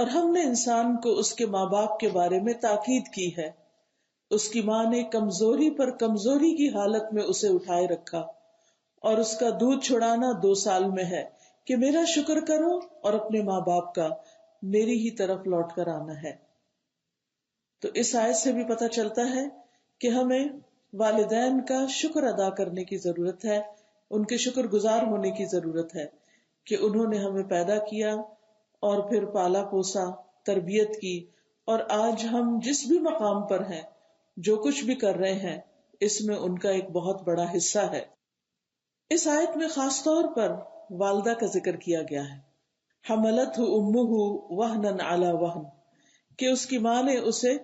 اور ہم نے انسان کو اس کے ماں باپ کے بارے میں تاکید کی ہے. اس کی ماں نے کمزوری پر کمزوری کی حالت میں اسے اٹھائے رکھا اور اس کا دودھ چھڑانا 2 سال میں ہے کہ میرا شکر کرو اور اپنے ماں باپ کا میری ہی طرف لوٹ کر آنا ہے. تو اس آیت سے بھی پتہ چلتا ہے کہ ہمیں والدین کا شکر ادا کرنے کی ضرورت ہے، ان کے شکر گزار ہونے کی ضرورت ہے کہ انہوں نے ہمیں پیدا کیا اور پھر پالا پوسا، تربیت کی، اور آج ہم جس بھی مقام پر ہیں، جو کچھ بھی کر رہے ہیں، اس میں ان کا ایک بہت بڑا حصہ ہے. اس آیت میں خاص طور پر والدہ کا ذکر کیا گیا ہے. حملتہ امہ وہنا علی وہن، کہ اس کی ماں نے اسے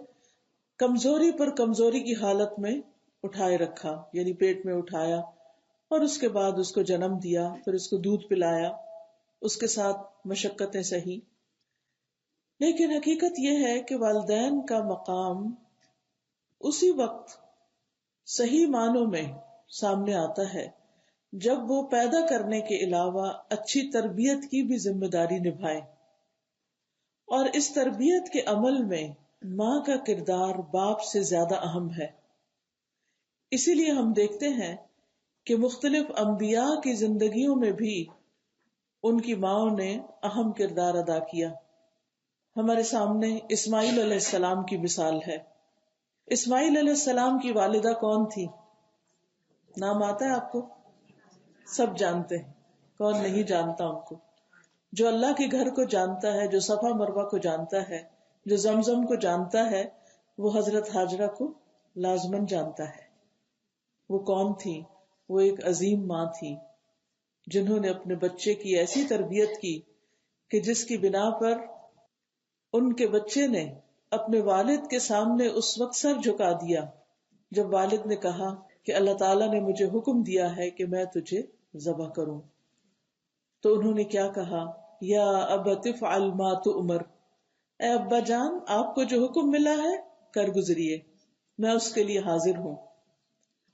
کمزوری پر کمزوری کی حالت میں اٹھائے رکھا، یعنی پیٹ میں اٹھایا، اور اس کے بعد اس کو جنم دیا، پھر اس کو دودھ پلایا، اس کے ساتھ مشقتیں سہی. لیکن حقیقت یہ ہے کہ والدین کا مقام اسی وقت صحیح معنوں میں سامنے آتا ہے جب وہ پیدا کرنے کے علاوہ اچھی تربیت کی بھی ذمہ داری نبھائے، اور اس تربیت کے عمل میں ماں کا کردار باپ سے زیادہ اہم ہے. اسی لیے ہم دیکھتے ہیں کہ مختلف انبیاء کی زندگیوں میں بھی ان کی ماؤں نے اہم کردار ادا کیا. ہمارے سامنے اسماعیل علیہ السلام کی مثال ہے. اسماعیل علیہ السلام کی والدہ کون تھی؟ نام آتا ہے آپ کو؟ سب جانتے ہیں، کون نہیں جانتا ان کو؟ جو اللہ کے گھر کو جانتا ہے، جو صفا مروہ کو جانتا ہے، جو زمزم کو جانتا ہے، وہ حضرت ہاجرہ کو لازماً جانتا ہے. وہ کون تھی؟ وہ ایک عظیم ماں تھی جنہوں نے اپنے بچے کی ایسی تربیت کی کہ جس کی بنا پر ان کے بچے نے اپنے والد کے سامنے اس وقت سر جھکا دیا جب والد نے کہا کہ اللہ تعالیٰ نے مجھے حکم دیا ہے کہ میں تجھے ذبح کروں. تو انہوں نے کیا کہا؟ یا ابت افعل ما تؤمر، اے ابا جان، آپ کو جو حکم ملا ہے کر گزریے، میں اس کے لیے حاضر ہوں.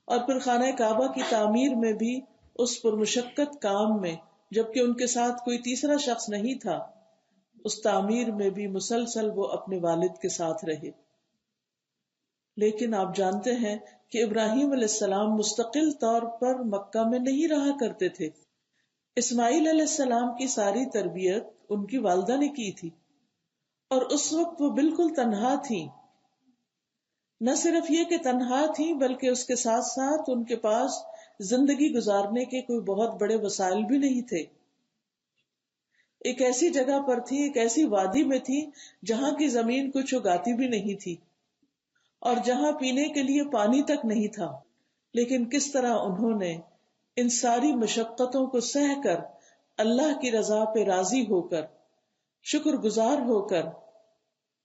اور پھر خانہ کعبہ کی تعمیر میں بھی اس پرمشقت کام میں، جبکہ ان کے ساتھ کوئی تیسرا شخص نہیں تھا، اس تعمیر میں بھی مسلسل وہ اپنے والد کے ساتھ رہے. لیکن آپ جانتے ہیں کہ ابراہیم علیہ السلام مستقل طور پر مکہ میں نہیں رہا کرتے تھے. اسماعیل علیہ السلام کی ساری تربیت ان کی والدہ نے کی تھی، اور اس وقت وہ بالکل تنہا تھیں. نہ صرف یہ کہ تنہا تھیں، بلکہ اس کے ساتھ ساتھ ان کے پاس زندگی گزارنے کے کوئی بہت بڑے وسائل بھی نہیں تھے. ایک ایسی جگہ پر تھی، ایک ایسی وادی میں تھی جہاں کی زمین کچھ اگاتی بھی نہیں تھی، اور جہاں پینے کے لیے پانی تک نہیں تھا. لیکن کس طرح انہوں نے ان ساری مشقتوں کو سہ کر، اللہ کی رضا پہ راضی ہو کر، شکر گزار ہو کر،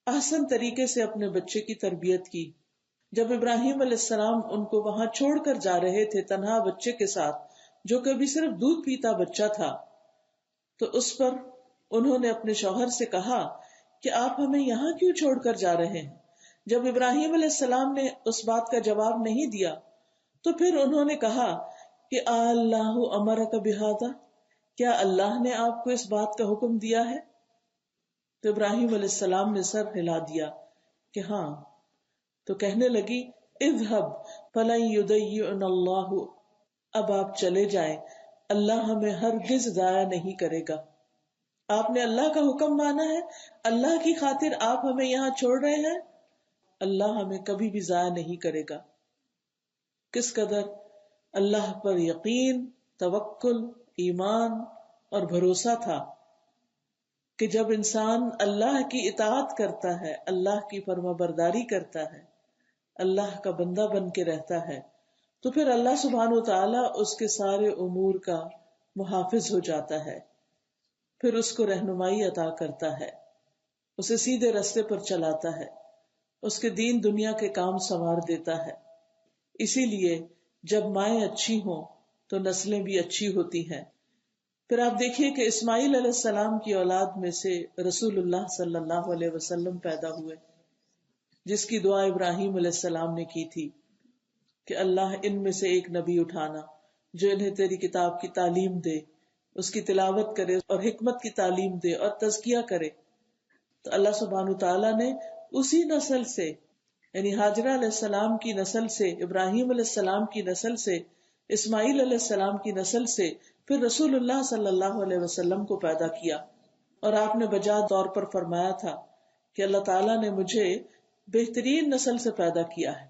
احسن طریقے سے اپنے بچے کی تربیت کی. جب ابراہیم علیہ السلام ان کو وہاں چھوڑ کر جا رہے تھے تنہا بچے کے ساتھ، جو کبھی صرف دودھ پیتا بچہ تھا، تو اس پر انہوں نے اپنے شوہر سے کہا کہ آپ ہمیں یہاں کیوں چھوڑ کر جا رہے ہیں؟ جب ابراہیم علیہ السلام نے اس بات کا جواب نہیں دیا تو پھر انہوں نے کہا کہ اللہ امرک بہذا، کیا اللہ نے آپ کو اس بات کا حکم دیا ہے؟ تو ابراہیم علیہ السلام نے سر ہلا دیا کہ ہاں. تو کہنے لگی اذهب فلن يضيعنا اللہ، اب آپ چلے جائیں، اللہ ہمیں ہرگز ضائع نہیں کرے گا. آپ نے اللہ کا حکم مانا ہے، اللہ کی خاطر آپ ہمیں یہاں چھوڑ رہے ہیں، اللہ ہمیں کبھی بھی ضائع نہیں کرے گا. کس قدر اللہ پر یقین، توکل، ایمان اور بھروسہ تھا کہ جب انسان اللہ کی اطاعت کرتا ہے، اللہ کی فرما برداری کرتا ہے، اللہ کا بندہ بن کے رہتا ہے، تو پھر اللہ سبحانہ و تعالیٰ اس کے سارے امور کا محافظ ہو جاتا ہے، پھر اس کو رہنمائی عطا کرتا ہے، اسے سیدھے راستے پر چلاتا ہے، اس کے دین دنیا کے کام سنوار دیتا ہے. اسی لیے جب مائیں اچھی ہوں تو نسلیں بھی اچھی ہوتی ہیں. پھر آپ دیکھیے کہ اسماعیل علیہ السلام کی اولاد میں سے رسول اللہ صلی اللہ علیہ وسلم پیدا ہوئے، جس کی دعا ابراہیم علیہ السلام نے کی تھی کہ اللہ ان میں سے ایک نبی اٹھانا جو انہیں تیری کتاب کی تعلیم دے، اس کی تلاوت کرے اور حکمت کی تعلیم دے اور تزکیہ کرے تو اللہ سبحانہ تعالیٰ نے اسی نسل سے، یعنی ہاجرہ علیہ السلام کی نسل سے، ابراہیم علیہ السلام کی نسل سے، اسماعیل علیہ السلام کی نسل سے پھر رسول اللہ صلی اللہ علیہ وسلم کو پیدا کیا. اور آپ نے بجا طور پر فرمایا تھا کہ اللہ تعالیٰ نے مجھے بہترین نسل سے پیدا کیا ہے.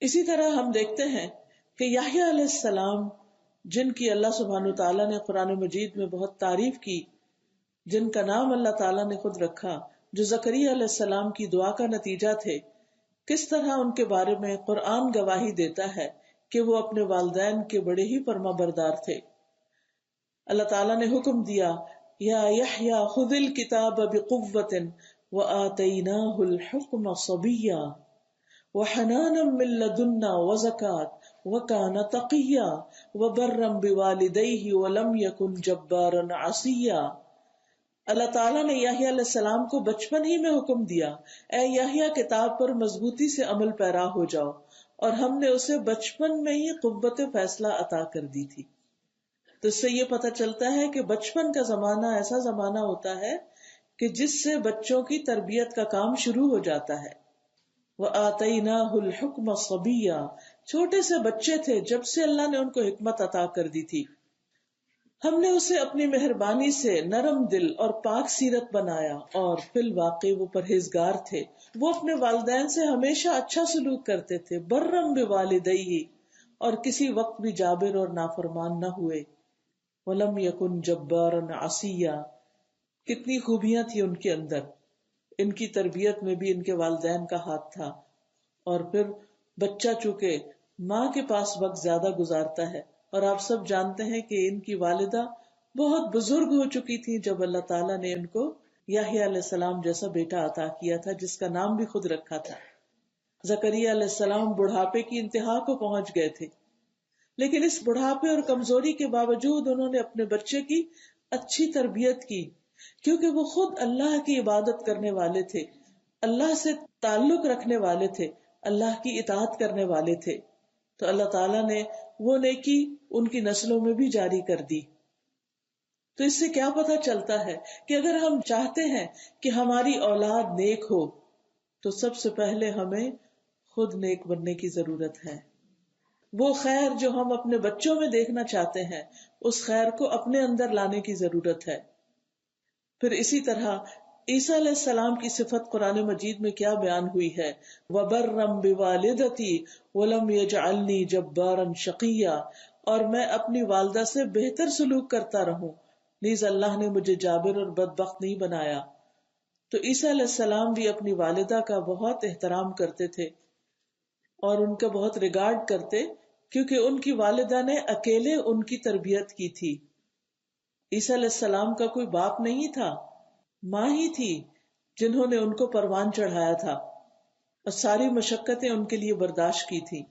اسی طرح ہم دیکھتے ہیں کہ یحییٰ علیہ السلام، جن کی اللہ سبحانہ تعالیٰ نے قرآن مجید میں بہت تعریف کی، جن کا نام اللہ تعالیٰ نے خود رکھا، جو زکریا علیہ السلام کی دعا کا نتیجہ تھے، کس طرح ان کے بارے میں قرآن گواہی دیتا ہے کہ وہ اپنے والدین کے بڑے ہی فرما بردار تھے. اللہ تعالیٰ نے حکم دیا، یا یحییٰ خذ الکتاب بقوۃ وآتیناہ الحکم صبیا وحنانا من لدنا وزکاة وکان تقیا وبرا بوالدیہ ولم یکن جبارا عصیا. اللہ تعالیٰ نے یحییٰ علیہ السلام کو بچپن ہی میں حکم دیا، اے یحییٰ کتاب پر مضبوطی سے عمل پیرا ہو جاؤ، اور ہم نے اسے بچپن میں ہی قوت فیصلہ عطا کر دی تھی. تو اس سے یہ پتہ چلتا ہے کہ بچپن کا زمانہ ایسا زمانہ ہوتا ہے کہ جس سے بچوں کی تربیت کا کام شروع ہو جاتا ہے. وَآتَيْنَاهُ الْحُكْمَ صَبِيًّا، چھوٹے سے بچے تھے جب سے اللہ نے ان کو حکمت عطا کر دی تھی. ہم نے اسے اپنی مہربانی سے نرم دل اور پاک سیرت بنایا، اور فی الواقع وہ پرہیزگار تھے. وہ اپنے والدین سے ہمیشہ اچھا سلوک کرتے تھے. برم بوالدیہ، اور کسی وقت بھی جابر اور نافرمان نہ ہوئے. ولم یکن جبارا عصیا، کتنی خوبیاں تھی ان کے اندر. ان کی تربیت میں بھی ان کے والدین کا ہاتھ تھا. اور پھر بچہ چونکہ ماں کے پاس وقت زیادہ گزارتا ہے، اور آپ سب جانتے ہیں کہ ان کی والدہ بہت بزرگ ہو چکی تھی جب اللہ تعالیٰ نے ان کو یحییٰ علیہ السلام جیسا بیٹا عطا کیا تھا، جس کا نام بھی خود رکھا تھا. زکریا علیہ السلام بڑھاپے کی انتہا کو پہنچ گئے تھے، لیکن اس بڑھاپے اور کمزوری کے باوجود انہوں نے اپنے بچے کی اچھی تربیت کی، کیونکہ وہ خود اللہ کی عبادت کرنے والے تھے، اللہ سے تعلق رکھنے والے تھے، اللہ کی اطاعت کرنے والے تھے. تو اللہ تعالیٰ نے وہ نیکی ان کی نسلوں میں بھی جاری کر دی. تو اس سے کیا پتہ چلتا ہے کہ اگر ہم چاہتے ہیں کہ ہماری اولاد نیک ہو تو سب سے پہلے ہمیں خود نیک بننے کی ضرورت ہے. وہ خیر جو ہم اپنے بچوں میں دیکھنا چاہتے ہیں، اس خیر کو اپنے اندر لانے کی ضرورت ہے. پھر اسی طرح عیسیٰ علیہ السلام کی صفت قرآن مجید میں کیا بیان ہوئی ہے، وَبَرًّا بِوَالِدَتِي وَلَمْ يَجْعَلْنِي جَبَّارًا شَقِيًّا، اور میں اپنی والدہ سے بہتر سلوک کرتا رہوں، نیز اللہ نے مجھے جابر اور بدبخت نہیں بنایا. تو عیسیٰ علیہ السلام بھی اپنی والدہ کا بہت احترام کرتے تھے اور ان کا بہت ریگارڈ کرتے، کیونکہ ان کی والدہ نے اکیلے ان کی تربیت کی تھی. عیسیٰ علیہ السلام کا کوئی باپ نہیں تھا، ماں ہی تھی جنہوں نے ان کو پروان چڑھایا تھا اور ساری مشقتیں ان کے لیے برداشت کی تھی،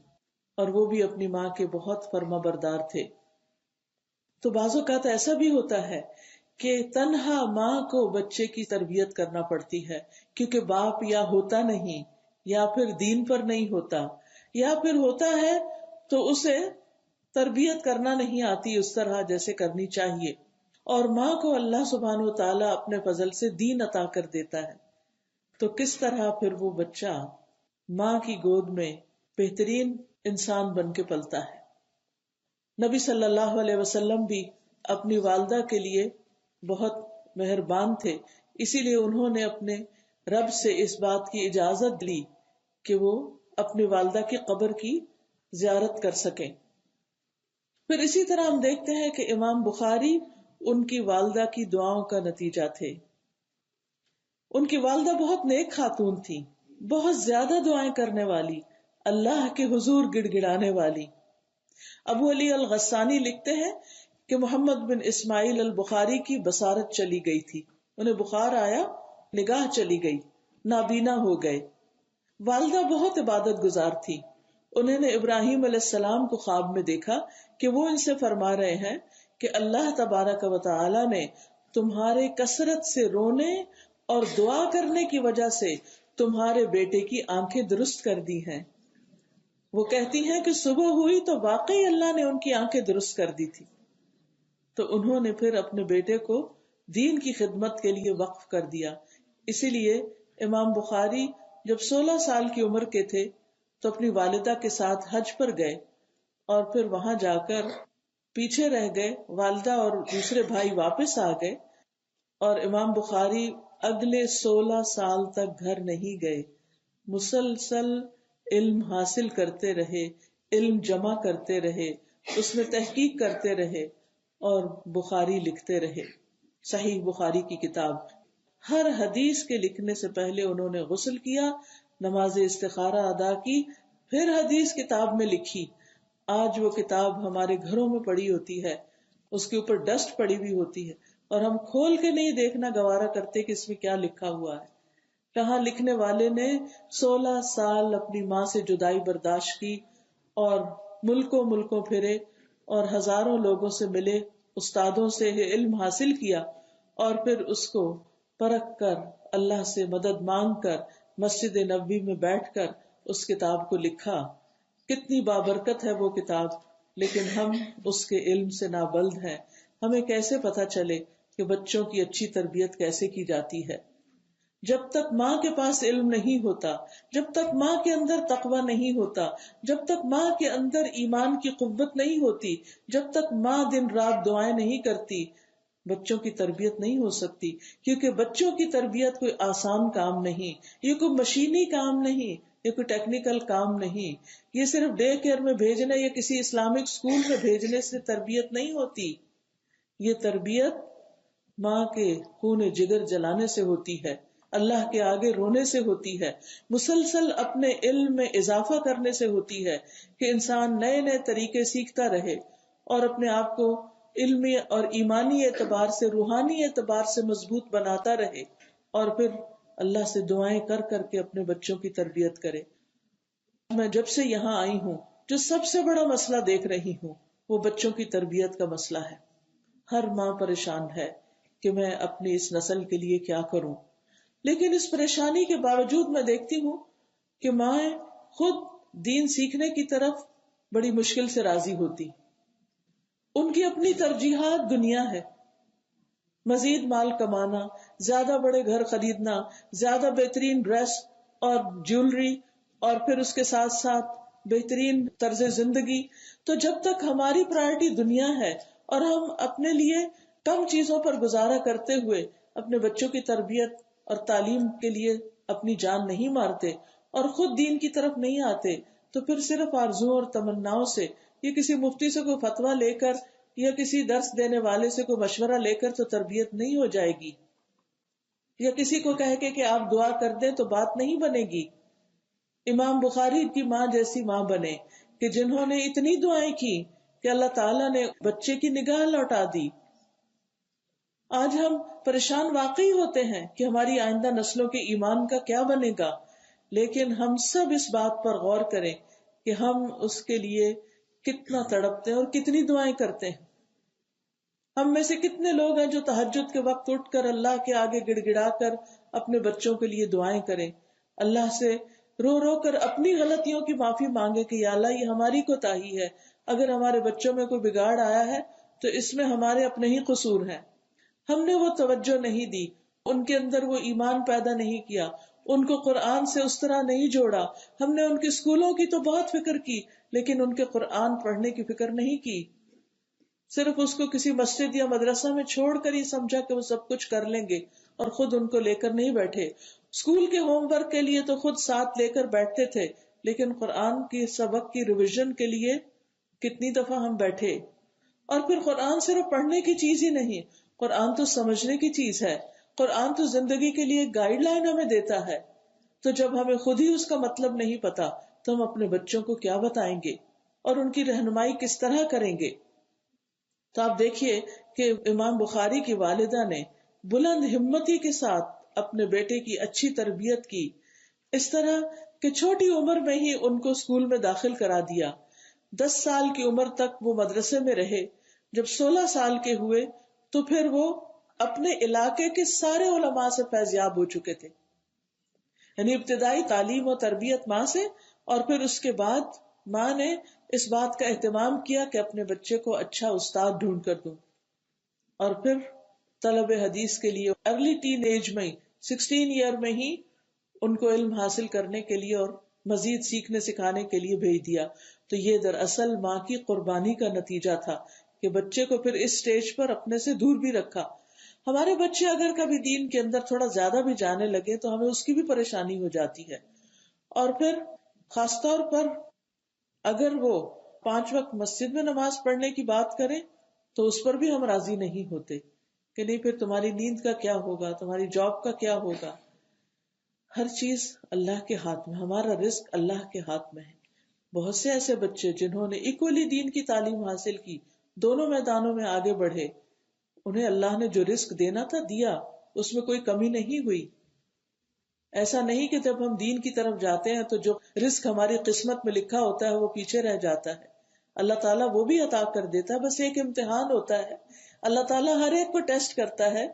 اور وہ بھی اپنی ماں کے بہت فرما بردار تھے. تو بعض اوقات ایسا بھی ہوتا ہے کہ تنہا ماں کو بچے کی تربیت کرنا پڑتی ہے، کیونکہ باپ یا ہوتا نہیں، یا پھر دین پر نہیں ہوتا، یا پھر ہوتا ہے تو اسے تربیت کرنا نہیں آتی اس طرح جیسے کرنی چاہیے. اور ماں کو اللہ سبحانہ وتعالی اپنے فضل سے دین عطا کر دیتا ہے، تو کس طرح پھر وہ بچہ ماں کی گود میں بہترین انسان بن کے پلتا ہے. نبی صلی اللہ علیہ وسلم بھی اپنی والدہ کے لیے بہت مہربان تھے، اسی لیے انہوں نے اپنے رب سے اس بات کی اجازت لی کہ وہ اپنی والدہ کی قبر کی زیارت کر سکیں. پھر اسی طرح ہم دیکھتے ہیں کہ امام بخاری ان کی والدہ کی دعاؤں کا نتیجہ تھے. ان کی والدہ بہت نیک خاتون تھی، بہت زیادہ دعائیں کرنے والی، اللہ کے حضور گڑ گڑانے والی. ابو علی الغسانی لکھتے ہیں کہ محمد بن اسماعیل البخاری کی بصارت چلی گئی تھی، انہیں بخار آیا، نگاہ چلی گئی، نابینا ہو گئے. والدہ بہت عبادت گزار تھی. انہوں نے ابراہیم علیہ السلام کو خواب میں دیکھا کہ وہ ان سے فرما رہے ہیں کہ اللہ تبارک و تعالی نے تمہارے کثرت سے رونے اور دعا کرنے کی وجہ سے تمہارے بیٹے کی آنکھیں درست کر دی ہیں. وہ کہتی ہیں کہ صبح ہوئی تو واقعی اللہ نے ان کی آنکھیں درست کر دی تھی. تو انہوں نے پھر اپنے بیٹے کو دین کی خدمت کے لیے وقف کر دیا. اسی لیے امام بخاری جب 16 سال کی عمر کے تھے تو اپنی والدہ کے ساتھ حج پر گئے اور پھر وہاں جا کر پیچھے رہ گئے. والدہ اور دوسرے بھائی واپس آ گئے اور امام بخاری اگلے 16 سال تک گھر نہیں گئے. مسلسل علم حاصل کرتے رہے، علم جمع کرتے رہے، اس میں تحقیق کرتے رہے اور بخاری لکھتے رہے. صحیح بخاری کی کتاب، ہر حدیث کے لکھنے سے پہلے انہوں نے غسل کیا، نماز استخارہ ادا کی، پھر حدیث کتاب میں لکھی. آج وہ کتاب ہمارے گھروں میں پڑی ہوتی ہے، اس کے اوپر ڈسٹ پڑی ہوئی ہوتی ہے اور ہم کھول کے نہیں دیکھنا گوارا کرتے کہ اس میں کیا لکھا ہوا ہے. کہاں لکھنے والے نے 16 سال اپنی ماں سے جدائی برداشت کی اور ملکوں پھرے اور ہزاروں لوگوں سے ملے، استادوں سے علم حاصل کیا اور پھر اس کو پرکھ کر اللہ سے مدد مانگ کر مسجد نبوی میں بیٹھ کر اس کتاب کو لکھا. کتنی بابرکت ہے وہ کتاب، لیکن ہم اس کے علم سے نابلد ہیں. ہمیں کیسے پتا چلے کہ بچوں کی اچھی تربیت کیسے کی جاتی ہے؟ جب تک ماں کے پاس علم نہیں ہوتا، جب تک ماں کے اندر تقوی نہیں ہوتا، جب تک ماں کے اندر ایمان کی قوت نہیں ہوتی، جب تک ماں دن رات دعائیں نہیں کرتی، بچوں کی تربیت نہیں ہو سکتی. کیونکہ بچوں کی تربیت کوئی آسان کام نہیں، یہ کوئی مشینی کام نہیں، یہ کوئی ٹیکنیکل کام نہیں. یہ صرف ڈے کیئر میں بھیجنے یا کسی اسلامک اسکول میں بھیجنے سے تربیت نہیں ہوتی. یہ تربیت ماں کے خون جگر جلانے سے ہوتی ہے، اللہ کے آگے رونے سے ہوتی ہے، مسلسل اپنے علم میں اضافہ کرنے سے ہوتی ہے کہ انسان نئے نئے طریقے سیکھتا رہے اور اپنے آپ کو علمی اور ایمانی اعتبار سے، روحانی اعتبار سے مضبوط بناتا رہے اور پھر اللہ سے دعائیں کر کر کے اپنے بچوں کی تربیت کرے. میں جب سے یہاں آئی ہوں جو سب سے بڑا مسئلہ دیکھ رہی ہوں وہ بچوں کی تربیت کا مسئلہ ہے. ہر ماں پریشان ہے کہ میں اپنی اس نسل کے لیے کیا کروں، لیکن اس پریشانی کے باوجود میں دیکھتی ہوں کہ مائیں خود دین سیکھنے کی طرف بڑی مشکل سے راضی ہوتی. ان کی اپنی ترجیحات دنیا ہے، مزید مال کمانا، زیادہ بڑے گھر خریدنا، زیادہ بہترین ڈریس اور جیولری اور پھر اس کے ساتھ ساتھ بہترین طرز زندگی. تو جب تک ہماری پرائرٹی دنیا ہے اور ہم اپنے لیے کم چیزوں پر گزارا کرتے ہوئے اپنے بچوں کی تربیت اور تعلیم کے لیے اپنی جان نہیں مارتے اور خود دین کی طرف نہیں آتے، تو پھر صرف آرزوؤں اور تمناؤں سے یا کسی مفتی سے کوئی فتویٰ لے کر یا کسی درس دینے والے سے کوئی مشورہ لے کر تو تربیت نہیں ہو جائے گی، یا کسی کو کہہ کے کہ آپ دعا کر دیں تو بات نہیں بنے گی. امام بخاری کی ماں جیسی ماں بنے کہ جنہوں نے اتنی دعائیں کی کہ اللہ تعالیٰ نے بچے کی نگاہ لوٹا دی. آج ہم پریشان واقعی ہوتے ہیں کہ ہماری آئندہ نسلوں کے ایمان کا کیا بنے گا، لیکن ہم سب اس بات پر غور کریں کہ ہم اس کے لیے کتنا تڑپتے ہیں اور کتنی دعائیں کرتے ہیں. ہم میں سے کتنے لوگ ہیں جو تہجد کے وقت اٹھ کر اللہ کے آگے گڑ گڑا کر اپنے بچوں کے لیے دعائیں کریں، اللہ سے رو رو کر اپنی غلطیوں کی معافی مانگے کہ یا اللہ یہ ہماری کوتاہی ہے، اگر ہمارے بچوں میں کوئی بگاڑ آیا ہے تو اس میں ہمارے اپنے ہی قصور ہیں. ہم نے وہ توجہ نہیں دی، ان کے اندر وہ ایمان پیدا نہیں کیا، ان کو قرآن سے اس طرح نہیں جوڑا. ہم نے ان کے اسکولوں کی تو بہت فکر کی لیکن ان کے قرآن پڑھنے کی فکر نہیں کی. صرف اس کو کسی مسجد یا مدرسہ میں چھوڑ کر ہی سمجھا کہ وہ سب کچھ کر لیں گے اور خود ان کو لے کر نہیں بیٹھے. اسکول کے ہوم ورک کے لیے تو خود ساتھ لے کر بیٹھتے تھے، لیکن قرآن کی سبق کی ریویژن کے لیے کتنی دفعہ ہم بیٹھے. اور پھر قرآن صرف پڑھنے کی چیز ہی نہیں، قرآن تو سمجھنے کی چیز ہے، قرآن تو زندگی کے لیے گائیڈ لائن ہمیں دیتا ہے. تو جب ہمیں خود ہی اس کا مطلب نہیں پتا تو ہم اپنے بچوں کو کیا بتائیں گے اور ان کی رہنمائی کس طرح کریں گے. تو آپ دیکھیے کہ امام بخاری کی والدہ نے بلند ہمتی کے ساتھ اپنے بیٹے کی اچھی تربیت کی، اس طرح کہ چھوٹی عمر میں ہی ان کو اسکول میں داخل کرا دیا. 10 سال کی عمر تک وہ مدرسے میں رہے. جب 16 سال کے ہوئے تو پھر وہ اپنے علاقے کے سارے علماء سے فیضیاب ہو چکے تھے. یعنی ابتدائی تعلیم و تربیت ماں سے، اور پھر اس کے بعد ماں نے اس بات کا اہتمام کیا کہ اپنے بچے کو اچھا استاد ڈھونڈ کر دوں. اور پھر طلب حدیث کے لیے ارلی ٹین ایج میں 16 ایئر میں ہی ان کو علم حاصل کرنے کے لیے اور مزید سیکھنے سکھانے کے لیے بھیج دیا. تو یہ دراصل ماں کی قربانی کا نتیجہ تھا کہ بچے کو پھر اس سٹیج پر اپنے سے دور بھی رکھا. ہمارے بچے اگر کبھی دین کے اندر تھوڑا زیادہ بھی جانے لگے تو ہمیں اس کی بھی پریشانی ہو جاتی ہے. اور پھر خاص طور پر اگر وہ 5 وقت مسجد میں نماز پڑھنے کی بات کریں تو اس پر بھی ہم راضی نہیں ہوتے کہ نہیں پھر تمہاری نیند کا کیا ہوگا، تمہاری جاب کا کیا ہوگا. ہر چیز اللہ کے ہاتھ میں، ہمارا رزق اللہ کے ہاتھ میں ہے. بہت سے ایسے بچے جنہوں نے ایکولی دین کی تعلیم حاصل کی، دونوں میدانوں میں آگے بڑھے، انہیں اللہ نے جو رزق دینا تھا دیا، اس میں کوئی کمی نہیں ہوئی. ایسا نہیں کہ جب ہم دین کی طرف جاتے ہیں تو جو رزق ہماری قسمت میں لکھا ہوتا ہے وہ پیچھے رہ جاتا ہے. اللہ تعالیٰ وہ بھی عطا کر دیتا ہے، بس ایک امتحان ہوتا ہے. اللہ تعالیٰ ہر ایک کو ٹیسٹ کرتا ہے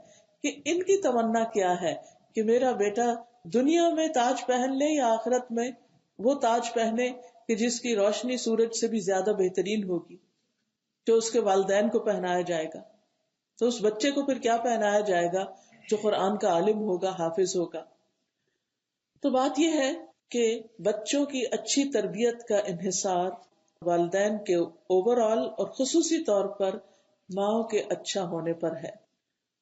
کہ ان کی تمنا کیا ہے، کہ میرا بیٹا دنیا میں تاج پہن لے یا آخرت میں وہ تاج پہنے کہ جس کی روشنی سورج سے بھی زیادہ بہترین ہوگی، جو اس کے والدین کو پہنایا جائے گا. تو اس بچے کو پھر کیا پہنایا جائے گا؟ جو قرآن کا عالم ہوگا، حافظ ہوگا. تو بات یہ ہے کہ بچوں کی اچھی تربیت کا انحصار والدین کے اوور آل اور خصوصی طور پر ماں کے اچھا ہونے پر ہے.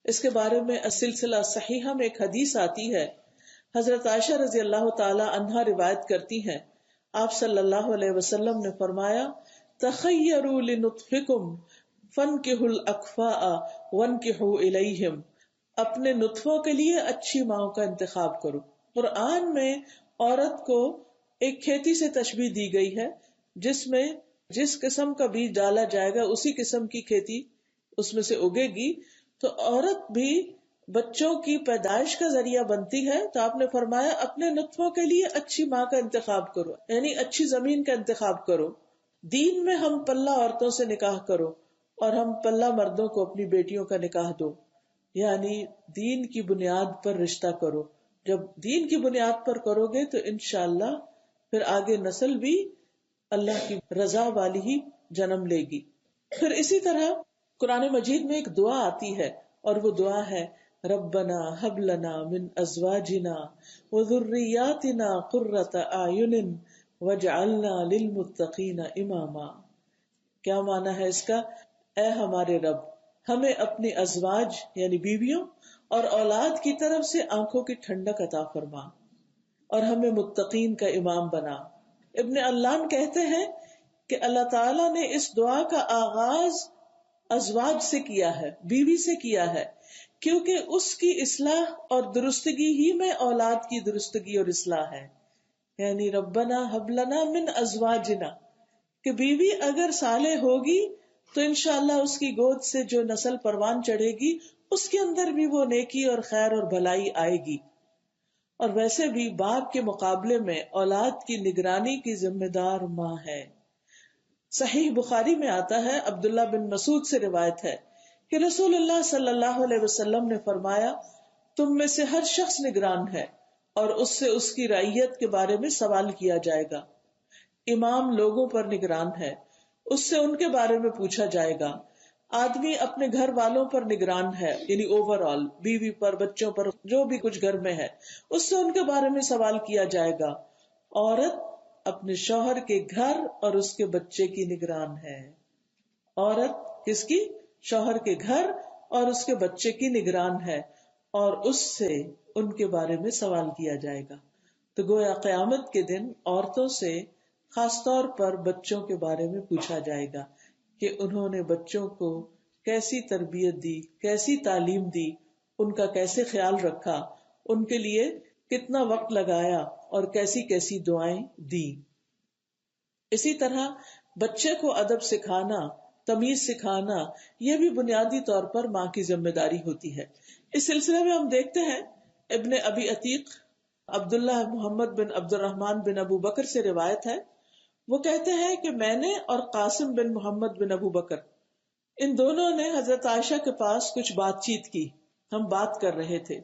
اس کے بارے میں السلسلہ صحیحہ میں ایک حدیث آتی ہے. حضرت عائشہ رضی اللہ تعالی عنہا روایت کرتی ہیں، آپ صلی اللہ علیہ وسلم نے فرمایا، تخیروا لنطفکم فانکحوا الاکفاء وانکحوا الیہم. اپنے نطفوں کے لیے اچھی ماں کا انتخاب کرو. قرآن میں عورت کو ایک کھیتی سے تشبیہ دی گئی ہے جس میں جس قسم کا بیج ڈالا جائے گا اسی قسم کی کھیتی اس میں سے اگے گی. تو عورت بھی بچوں کی پیدائش کا ذریعہ بنتی ہے. تو آپ نے فرمایا اپنے نطفوں کے لیے اچھی ماں کا انتخاب کرو، یعنی اچھی زمین کا انتخاب کرو. دین میں ہم پلہ عورتوں سے نکاح کرو اور ہم پلہ مردوں کو اپنی بیٹیوں کا نکاح دو، یعنی دین کی بنیاد پر رشتہ کرو. جب دین کی بنیاد پر کرو گے تو انشاءاللہ پھر آگے نسل بھی اللہ کی رضا والی ہی جنم لے گی. پھر اسی طرح قرآن مجید میں ایک دعا آتی ہے اور وہ دعا ہے، ربنا ہب لنا من ازواجنا وذریاتنا قرۃ اعین واجعلنا للمتقین اماما. کیا معنی ہے اس کا؟ اے ہمارے رب، ہمیں اپنی ازواج یعنی بیویوں اور اولاد کی طرف سے آنکھوں کی ٹھنڈک عطا فرما اور ہمیں متقین کا امام بنا. ابن علان کہتے ہیں کہ اللہ تعالیٰ نے اس دعا کا آغاز ازواج سے کیا ہے، بیوی سے کیا ہے، کیونکہ اس کی اصلاح اور درستگی ہی میں اولاد کی درستگی اور اصلاح ہے. یعنی ربنا ہب لنا من ازواجنا، کہ بیوی اگر صالح ہوگی تو انشاءاللہ اس کی گود سے جو نسل پروان چڑھے گی اس کے اندر بھی وہ نیکی اور خیر اور بھلائی آئے گی. اور ویسے بھی باپ کے مقابلے میں اولاد کی نگرانی کی ذمہ دار ماں ہے. صحیح بخاری میں آتا ہے، عبداللہ بن مسعود سے روایت ہے کہ رسول اللہ صلی اللہ علیہ وسلم نے فرمایا، تم میں سے ہر شخص نگران ہے اور اس سے اس کی رعیت کے بارے میں سوال کیا جائے گا. امام لوگوں پر نگران ہے، اس سے ان کے بارے میں پوچھا جائے گا. آدمی اپنے گھر والوں پر نگران ہے، یعنی اوور آل بیوی پر، بچوں پر، جو بھی کچھ گھر میں ہے اس سے ان کے بارے میں سوال کیا جائے گا. عورت اپنے شوہر کے گھر اور اس کے بچے کی نگران ہے. عورت کس کی؟ شوہر کے گھر اور اس کے بچے کی نگران ہے، اور اس سے ان کے بارے میں سوال کیا جائے گا. تو گویا قیامت کے دن عورتوں سے خاص طور پر بچوں کے بارے میں پوچھا جائے گا کہ انہوں نے بچوں کو کیسی تربیت دی، کیسی تعلیم دی، ان کا کیسے خیال رکھا، ان کے لیے کتنا وقت لگایا اور کیسی کیسی دعائیں دی. اسی طرح بچے کو ادب سکھانا، تمیز سکھانا، یہ بھی بنیادی طور پر ماں کی ذمہ داری ہوتی ہے. اس سلسلے میں ہم دیکھتے ہیں ابن ابی عتیق عبداللہ محمد بن عبد الرحمن بن ابو بکر سے روایت ہے. وہ کہتے ہیں کہ میں نے اور قاسم بن محمد بن ابو بکر، ان دونوں نے حضرت عائشہ کے پاس کچھ بات چیت کی. ہم بات کر رہے تھے.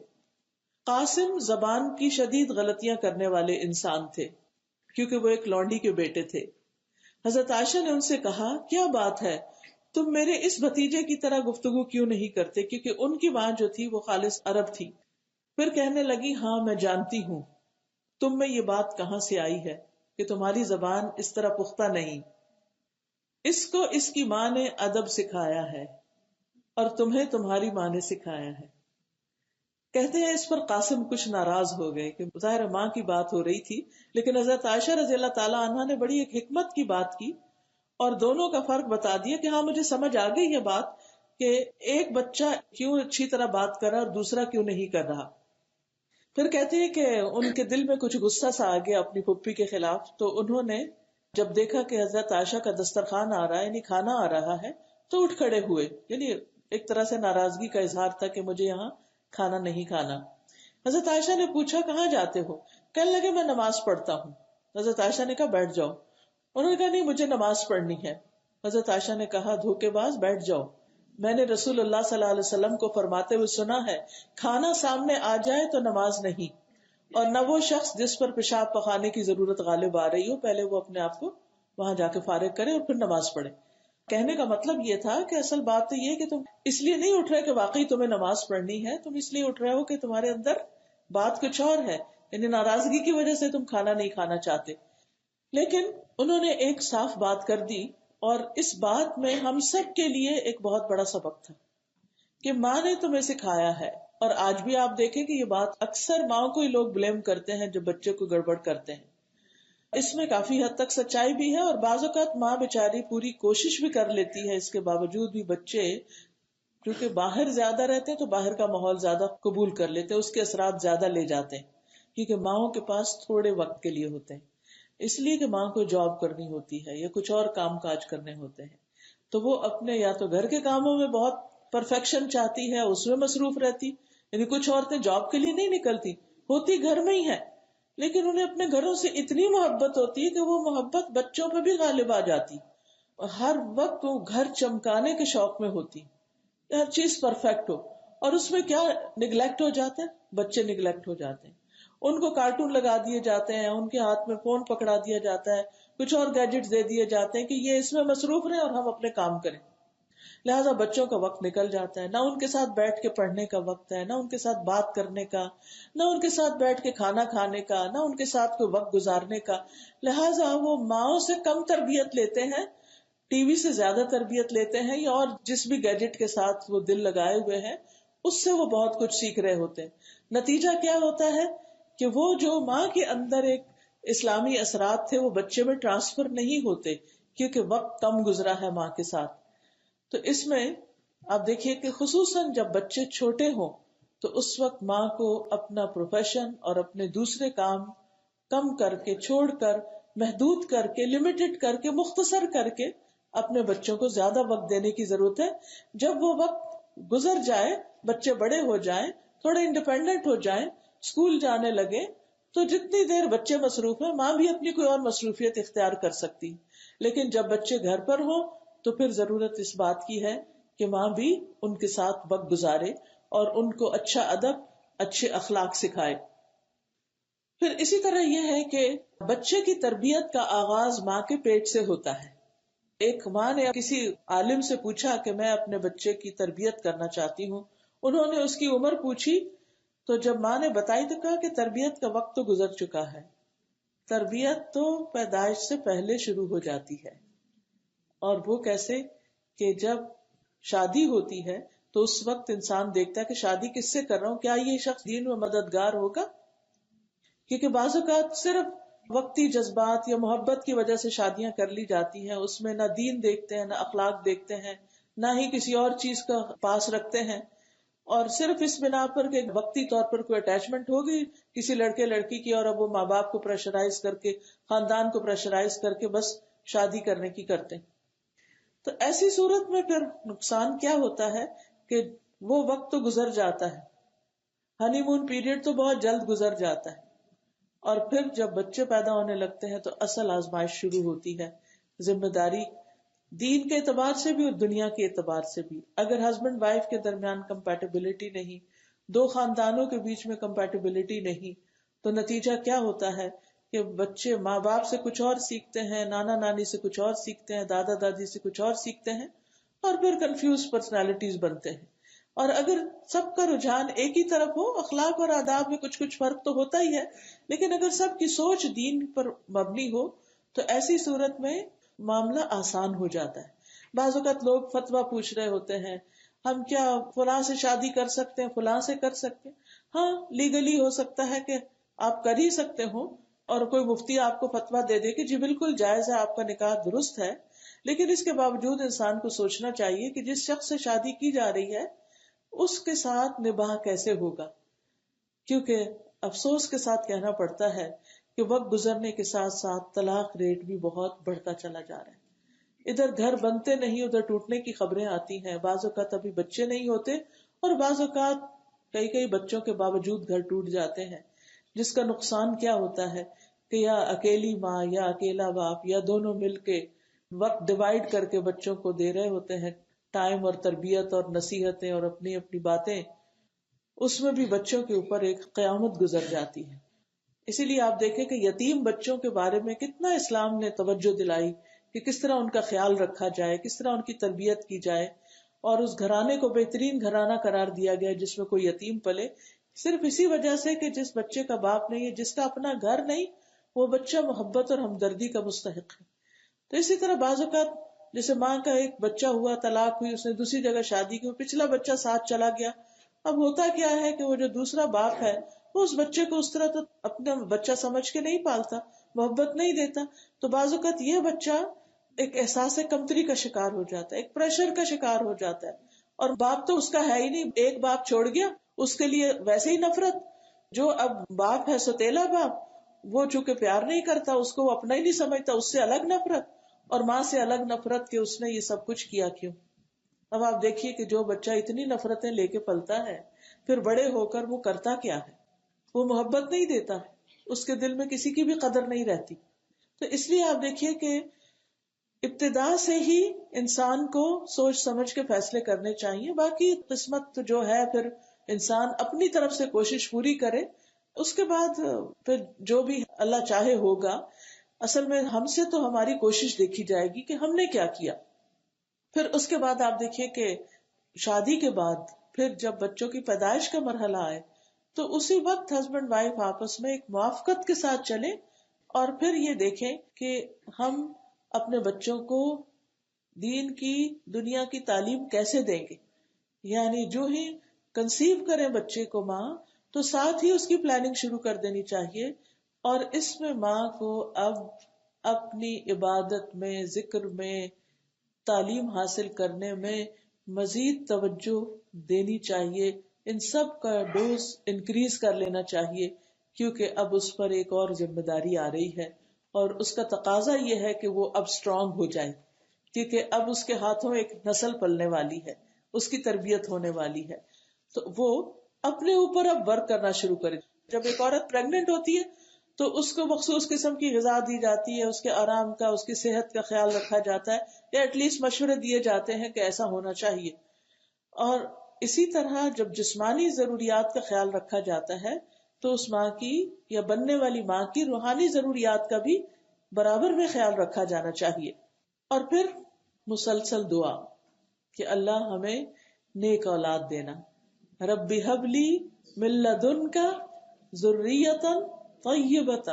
قاسم زبان کی شدید غلطیاں کرنے والے انسان تھے کیونکہ وہ ایک لونڈی کے بیٹے تھے. حضرت عائشہ نے ان سے کہا، کیا بات ہے، تم میرے اس بھتیجے کی طرح گفتگو کیوں نہیں کرتے، کیونکہ ان کی ماں جو تھی وہ خالص عرب تھی. پھر کہنے لگی ہاں میں جانتی ہوں تم میں یہ بات کہاں سے آئی ہے کہ تمہاری زبان اس طرح پختہ نہیں. اس کو اس کی ماں نے ادب سکھایا ہے اور تمہیں تمہاری ماں نے سکھایا ہے. کہتے ہیں اس پر قاسم کچھ ناراض ہو گئے کہ ظاہر ماں کی بات ہو رہی تھی، لیکن حضرت عائشہ رضی اللہ تعالی عنہا نے بڑی ایک حکمت کی بات کی اور دونوں کا فرق بتا دیا کہ ہاں مجھے سمجھ آ گئی یہ بات کہ ایک بچہ کیوں اچھی طرح بات کر رہا اور دوسرا کیوں نہیں کر رہا. پھر کہتے ہیں کہ ان کے دل میں کچھ غصہ سا آ گیا اپنی پھپھی کے خلاف، تو انہوں نے جب دیکھا کہ حضرت عائشہ کا دسترخوان آ رہا ہے، یعنی کھانا آ رہا ہے، تو اٹھ کھڑے ہوئے. یعنی ایک طرح سے ناراضگی کا اظہار تھا کہ مجھے یہاں کھانا نہیں کھانا. حضرت عائشہ نے پوچھا کہاں جاتے ہو؟ کہنے لگے میں نماز پڑھتا ہوں. حضرت عائشہ نے کہا بیٹھ جاؤ. انہوں نے کہا نہیں مجھے نماز پڑھنی ہے. حضرت عائشہ نے کہا دھوکے باز بیٹھ جاؤ، میں نے رسول اللہ صلی اللہ علیہ وسلم کو فرماتے ہوئے سنا ہے کھانا سامنے آ جائے تو نماز نہیں، اور نہ وہ شخص جس پر پیشاب پخانے کی ضرورت غالب آ رہی ہو پہلے وہ اپنے آپ کو وہاں جا کے فارغ کرے اور پھر نماز پڑھے. کہنے کا مطلب یہ تھا کہ اصل بات تو یہ کہ تم اس لیے نہیں اٹھ رہے کہ واقعی تمہیں نماز پڑھنی ہے، تم اس لیے اٹھ رہے ہو کہ تمہارے اندر بات کچھ اور ہے، یعنی ناراضگی کی وجہ سے تم کھانا نہیں کھانا چاہتے. لیکن انہوں نے ایک صاف بات کر دی، اور اس بات میں ہم سب کے لیے ایک بہت بڑا سبق تھا کہ ماں نے تمہیں سکھایا ہے. اور آج بھی آپ دیکھیں کہ یہ بات اکثر ماں کو ہی لوگ بلیم کرتے ہیں جب بچے کو گڑبڑ کرتے ہیں. اس میں کافی حد تک سچائی بھی ہے، اور بعض اوقات ماں بیچاری پوری کوشش بھی کر لیتی ہے، اس کے باوجود بھی بچے کیونکہ باہر زیادہ رہتے ہیں تو باہر کا ماحول زیادہ قبول کر لیتے ہیں، اس کے اثرات زیادہ لے جاتے ہیں، کیونکہ ماؤں کے پاس تھوڑے وقت کے لیے ہوتے ہیں، اس لیے کہ ماں کو جاب کرنی ہوتی ہے یا کچھ اور کام کاج کرنے ہوتے ہیں، تو وہ اپنے یا تو گھر کے کاموں میں بہت پرفیکشن چاہتی ہے، اس میں مصروف رہتی. یعنی کچھ عورتیں جاب کے لیے نہیں نکلتی، ہوتی گھر میں ہی ہے، لیکن انہیں اپنے گھروں سے اتنی محبت ہوتی ہے کہ وہ محبت بچوں پہ بھی غالب آ جاتی، اور ہر وقت وہ گھر چمکانے کے شوق میں ہوتی، ہر چیز پرفیکٹ ہو. اور اس میں کیا نگلیکٹ ہو جاتے ہیں، بچے نگلیکٹ ہو جاتے ہیں، ان کو کارٹون لگا دیے جاتے ہیں، ان کے ہاتھ میں فون پکڑا دیا جاتا ہے، کچھ اور گیجٹ دے دیے جاتے ہیں کہ یہ اس میں مصروف رہیں اور ہم اپنے کام کریں. لہٰذا بچوں کا وقت نکل جاتا ہے، نہ ان کے ساتھ بیٹھ کے پڑھنے کا وقت ہے، نہ ان کے ساتھ بات کرنے کا، نہ ان کے ساتھ بیٹھ کے کھانا کھانے کا، نہ ان کے ساتھ کوئی وقت گزارنے کا. لہٰذا وہ ماؤں سے کم تربیت لیتے ہیں، ٹی وی سے زیادہ تربیت لیتے ہیں، یا اور جس بھی گیجٹ کے ساتھ وہ دل لگائے ہوئے ہیں اس سے وہ بہت کچھ سیکھ رہے ہوتے ہیں. نتیجہ کیا ہوتا ہے کہ وہ جو ماں کے اندر ایک اسلامی اثرات تھے وہ بچے میں ٹرانسفر نہیں ہوتے، کیونکہ وقت کم گزرا ہے ماں کے ساتھ. تو اس میں آپ دیکھیے کہ خصوصاً جب بچے چھوٹے ہوں تو اس وقت ماں کو اپنا پروفیشن اور اپنے دوسرے کام کم کر کے، چھوڑ کر، محدود کر کے، لمیٹڈ کر کے، مختصر کر کے اپنے بچوں کو زیادہ وقت دینے کی ضرورت ہے. جب وہ وقت گزر جائے، بچے بڑے ہو جائیں، تھوڑے انڈیپینڈنٹ ہو جائیں، اسکول جانے لگے، تو جتنی دیر بچے مصروف ہیں ماں بھی اپنی کوئی اور مصروفیت اختیار کر سکتی. لیکن جب بچے گھر پر ہوں تو پھر ضرورت اس بات کی ہے کہ ماں بھی ان کے ساتھ وقت گزارے اور ان کو اچھا ادب، اچھے اخلاق سکھائے. پھر اسی طرح یہ ہے کہ بچے کی تربیت کا آغاز ماں کے پیٹ سے ہوتا ہے. ایک ماں نے کسی عالم سے پوچھا کہ میں اپنے بچے کی تربیت کرنا چاہتی ہوں. انہوں نے اس کی عمر پوچھی تو جب ماں نے بتائی تو کہا کہ تربیت کا وقت تو گزر چکا ہے، تربیت تو پیدائش سے پہلے شروع ہو جاتی ہے. اور وہ کیسے کہ جب شادی ہوتی ہے تو اس وقت انسان دیکھتا ہے کہ شادی کس سے کر رہا ہوں، کیا یہ شخص دین میں مددگار ہوگا؟ کیونکہ بعض اوقات صرف وقتی جذبات یا محبت کی وجہ سے شادیاں کر لی جاتی ہیں، اس میں نہ دین دیکھتے ہیں، نہ اخلاق دیکھتے ہیں، نہ ہی کسی اور چیز کا پاس رکھتے ہیں، اور صرف اس بنا پر کہ وقتی طور پر کوئی اٹیچمنٹ ہوگی کسی لڑکے لڑکی کی، اور اب وہ ماں باپ کو پریشرائز کر کے، خاندان کو پریشرائز کر کے بس شادی کرنے کی کرتے ہیں. تو ایسی صورت میں پھر نقصان کیا ہوتا ہے کہ وہ وقت تو گزر جاتا ہے، ہنی مون پیریڈ تو بہت جلد گزر جاتا ہے، اور پھر جب بچے پیدا ہونے لگتے ہیں تو اصل آزمائش شروع ہوتی ہے. ذمہ داری دین کے اعتبار سے بھی اور دنیا کے اعتبار سے بھی. اگر ہسبینڈ وائف کے درمیان کمپیٹیبلٹی نہیں، دو خاندانوں کے بیچ میں کمپیٹیبلٹی نہیں، تو نتیجہ کیا ہوتا ہے کہ بچے ماں باپ سے کچھ اور سیکھتے ہیں، نانا نانی سے کچھ اور سیکھتے ہیں، دادا دادی سے کچھ اور سیکھتے ہیں، اور پھر کنفیوز پرسنالٹیز بنتے ہیں. اور اگر سب کا رجحان ایک ہی طرف ہو، اخلاق اور آداب میں کچھ کچھ فرق تو ہوتا ہی ہے، لیکن اگر سب کی سوچ دین پر مبنی ہو تو ایسی صورت میں معاملہ آسان ہو جاتا ہے. بعض اوقات لوگ فتویٰ پوچھ رہے ہوتے ہیں، ہم کیا فلاں سے شادی کر سکتے ہیں، فلاں سے کر سکتے ہیں. ہاں، لیگلی ہو سکتا ہے کہ آپ کر ہی سکتے ہو، اور کوئی مفتی آپ کو فتویٰ دے دے کہ جی بالکل جائز ہے، آپ کا نکاح درست ہے. لیکن اس کے باوجود انسان کو سوچنا چاہیے کہ جس شخص سے شادی کی جا رہی ہے اس کے ساتھ نباہ کیسے ہوگا، کیونکہ افسوس کے ساتھ کہنا پڑتا ہے کہ وقت گزرنے کے ساتھ ساتھ طلاق ریٹ بھی بہت بڑھتا چلا جا رہا ہے. ادھر گھر بنتے نہیں، ادھر ٹوٹنے کی خبریں آتی ہیں. بعض اوقات ابھی بچے نہیں ہوتے، اور بعض اوقات کئی بچوں کے باوجود گھر ٹوٹ جاتے ہیں، جس کا نقصان کیا ہوتا ہے کہ یا اکیلی ماں یا اکیلا باپ یا دونوں مل کے وقت ڈیوائڈ کر کے بچوں کو دے رہے ہوتے ہیں، ٹائم اور تربیت اور نصیحتیں اور اپنی اپنی باتیں، اس میں بھی بچوں کے اوپر ایک قیامت گزر جاتی ہے. اسی لیے آپ دیکھیں کہ یتیم بچوں کے بارے میں کتنا اسلام نے توجہ دلائی کہ کس طرح ان کا خیال رکھا جائے، کس طرح ان کی تربیت کی جائے، اور اس گھرانے کو بہترین گھرانہ قرار دیا گیا جس میں کوئی یتیم پلے، صرف اسی وجہ سے کہ جس بچے کا باپ نہیں ہے، جس کا اپنا گھر نہیں، وہ بچہ محبت اور ہمدردی کا مستحق ہے. تو اسی طرح بعض اوقات جیسے ماں کا ایک بچہ ہوا، طلاق ہوئی، اس نے دوسری جگہ شادی کی، پچھلا بچہ ساتھ چلا گیا. اب ہوتا کیا ہے کہ وہ جو دوسرا باپ ہے وہ اس بچے کو اس طرح تو اپنا بچہ سمجھ کے نہیں پالتا، محبت نہیں دیتا. تو بعض اوقات یہ بچہ ایک احساس کمتری کا شکار ہو جاتا ہے، ایک پریشر کا شکار ہو جاتا ہے، اور باپ تو اس کا ہے ہی نہیں. ایک باپ چھوڑ گیا، اس کے لیے ویسے ہی نفرت. جو اب باپ ہے سوتیلا باپ، وہ چونکہ پیار نہیں کرتا، اس کو وہ اپنا ہی نہیں سمجھتا، اس سے الگ نفرت، اور ماں سے الگ نفرت کہ اس نے یہ سب کچھ کیا کیوں. اب آپ دیکھیے کہ جو بچہ اتنی نفرتیں لے کے پلتا ہے، پھر بڑے ہو کر وہ کرتا کیا ہے؟ وہ محبت نہیں دیتا، اس کے دل میں کسی کی بھی قدر نہیں رہتی. تو اس لیے آپ دیکھیے کہ ابتدا سے ہی انسان کو سوچ سمجھ کے فیصلے کرنے چاہیے. باقی قسمت جو ہے پھر انسان اپنی طرف سے کوشش پوری کرے، اس کے بعد پھر جو بھی اللہ چاہے ہوگا. اصل میں ہم سے تو ہماری کوشش دیکھی جائے گی کہ ہم نے کیا کیا. پھر اس کے بعد آپ دیکھیے کہ شادی کے بعد پھر جب بچوں کی پیدائش کا مرحلہ آئے تو اسی وقت ہسبینڈ وائف آپس میں ایک موافقت کے ساتھ چلے، اور پھر یہ دیکھیں کہ ہم اپنے بچوں کو دین کی، دنیا کی تعلیم کیسے دیں گے. یعنی جو ہی کنسیو کریں بچے کو ماں، تو ساتھ ہی اس کی پلاننگ شروع کر دینی چاہیے. اور اس میں ماں کو اب اپنی عبادت میں، ذکر میں، تعلیم حاصل کرنے میں مزید توجہ دینی چاہیے. ان سب کا ڈوز انکریز کر لینا چاہیے، کیونکہ اب اس پر ایک اور ذمہ داری آ رہی ہے، اور اس کا تقاضا یہ ہے کہ وہ اب اسٹرانگ ہو جائے، کیونکہ اب اس کے ہاتھوں ایک نسل پلنے والی ہے، اس کی تربیت ہونے والی ہے. تو وہ اپنے اوپر اب ورک کرنا شروع کرے. جب ایک عورت پریگننٹ ہوتی ہے تو اس کو مخصوص قسم کی غذا دی جاتی ہے، اس کے آرام کا، اس کی صحت کا خیال رکھا جاتا ہے، یا ایٹ لیسٹ مشورے دیے جاتے ہیں کہ ایسا ہونا چاہیے. اور اسی طرح جب جسمانی ضروریات کا خیال رکھا جاتا ہے تو اس ماں کی یا بننے والی ماں کی روحانی ضروریات کا بھی برابر میں خیال رکھا جانا چاہیے. اور پھر مسلسل دعا کہ اللہ ہمیں نیک اولاد دینا. رب ہب لی من لدنک ذریۃ طیبۃ،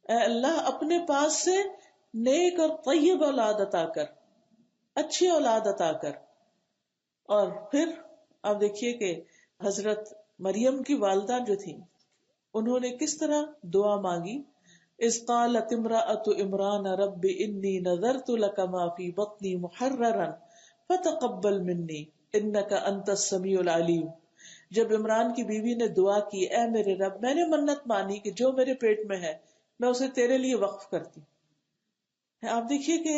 اے اللہ اپنے پاس سے نیک اور طیب اولاد عطا کر، اچھی اولاد عطا کر. اور پھر آپ دیکھیے کہ حضرت مریم کی والدہ جو تھی، انہوں نے کس طرح دعا مانگی. اذ قالت امرأۃ عمران رب انی نذرت لک ما فی بطنی محررا فتقبل منی انک انت السمیع العلیم. جب عمران کی بیوی نے دعا کی، اے میرے رب، میں نے منت مانی کہ جو میرے پیٹ میں ہے میں اسے تیرے لیے وقف کرتی. آپ دیکھیے کہ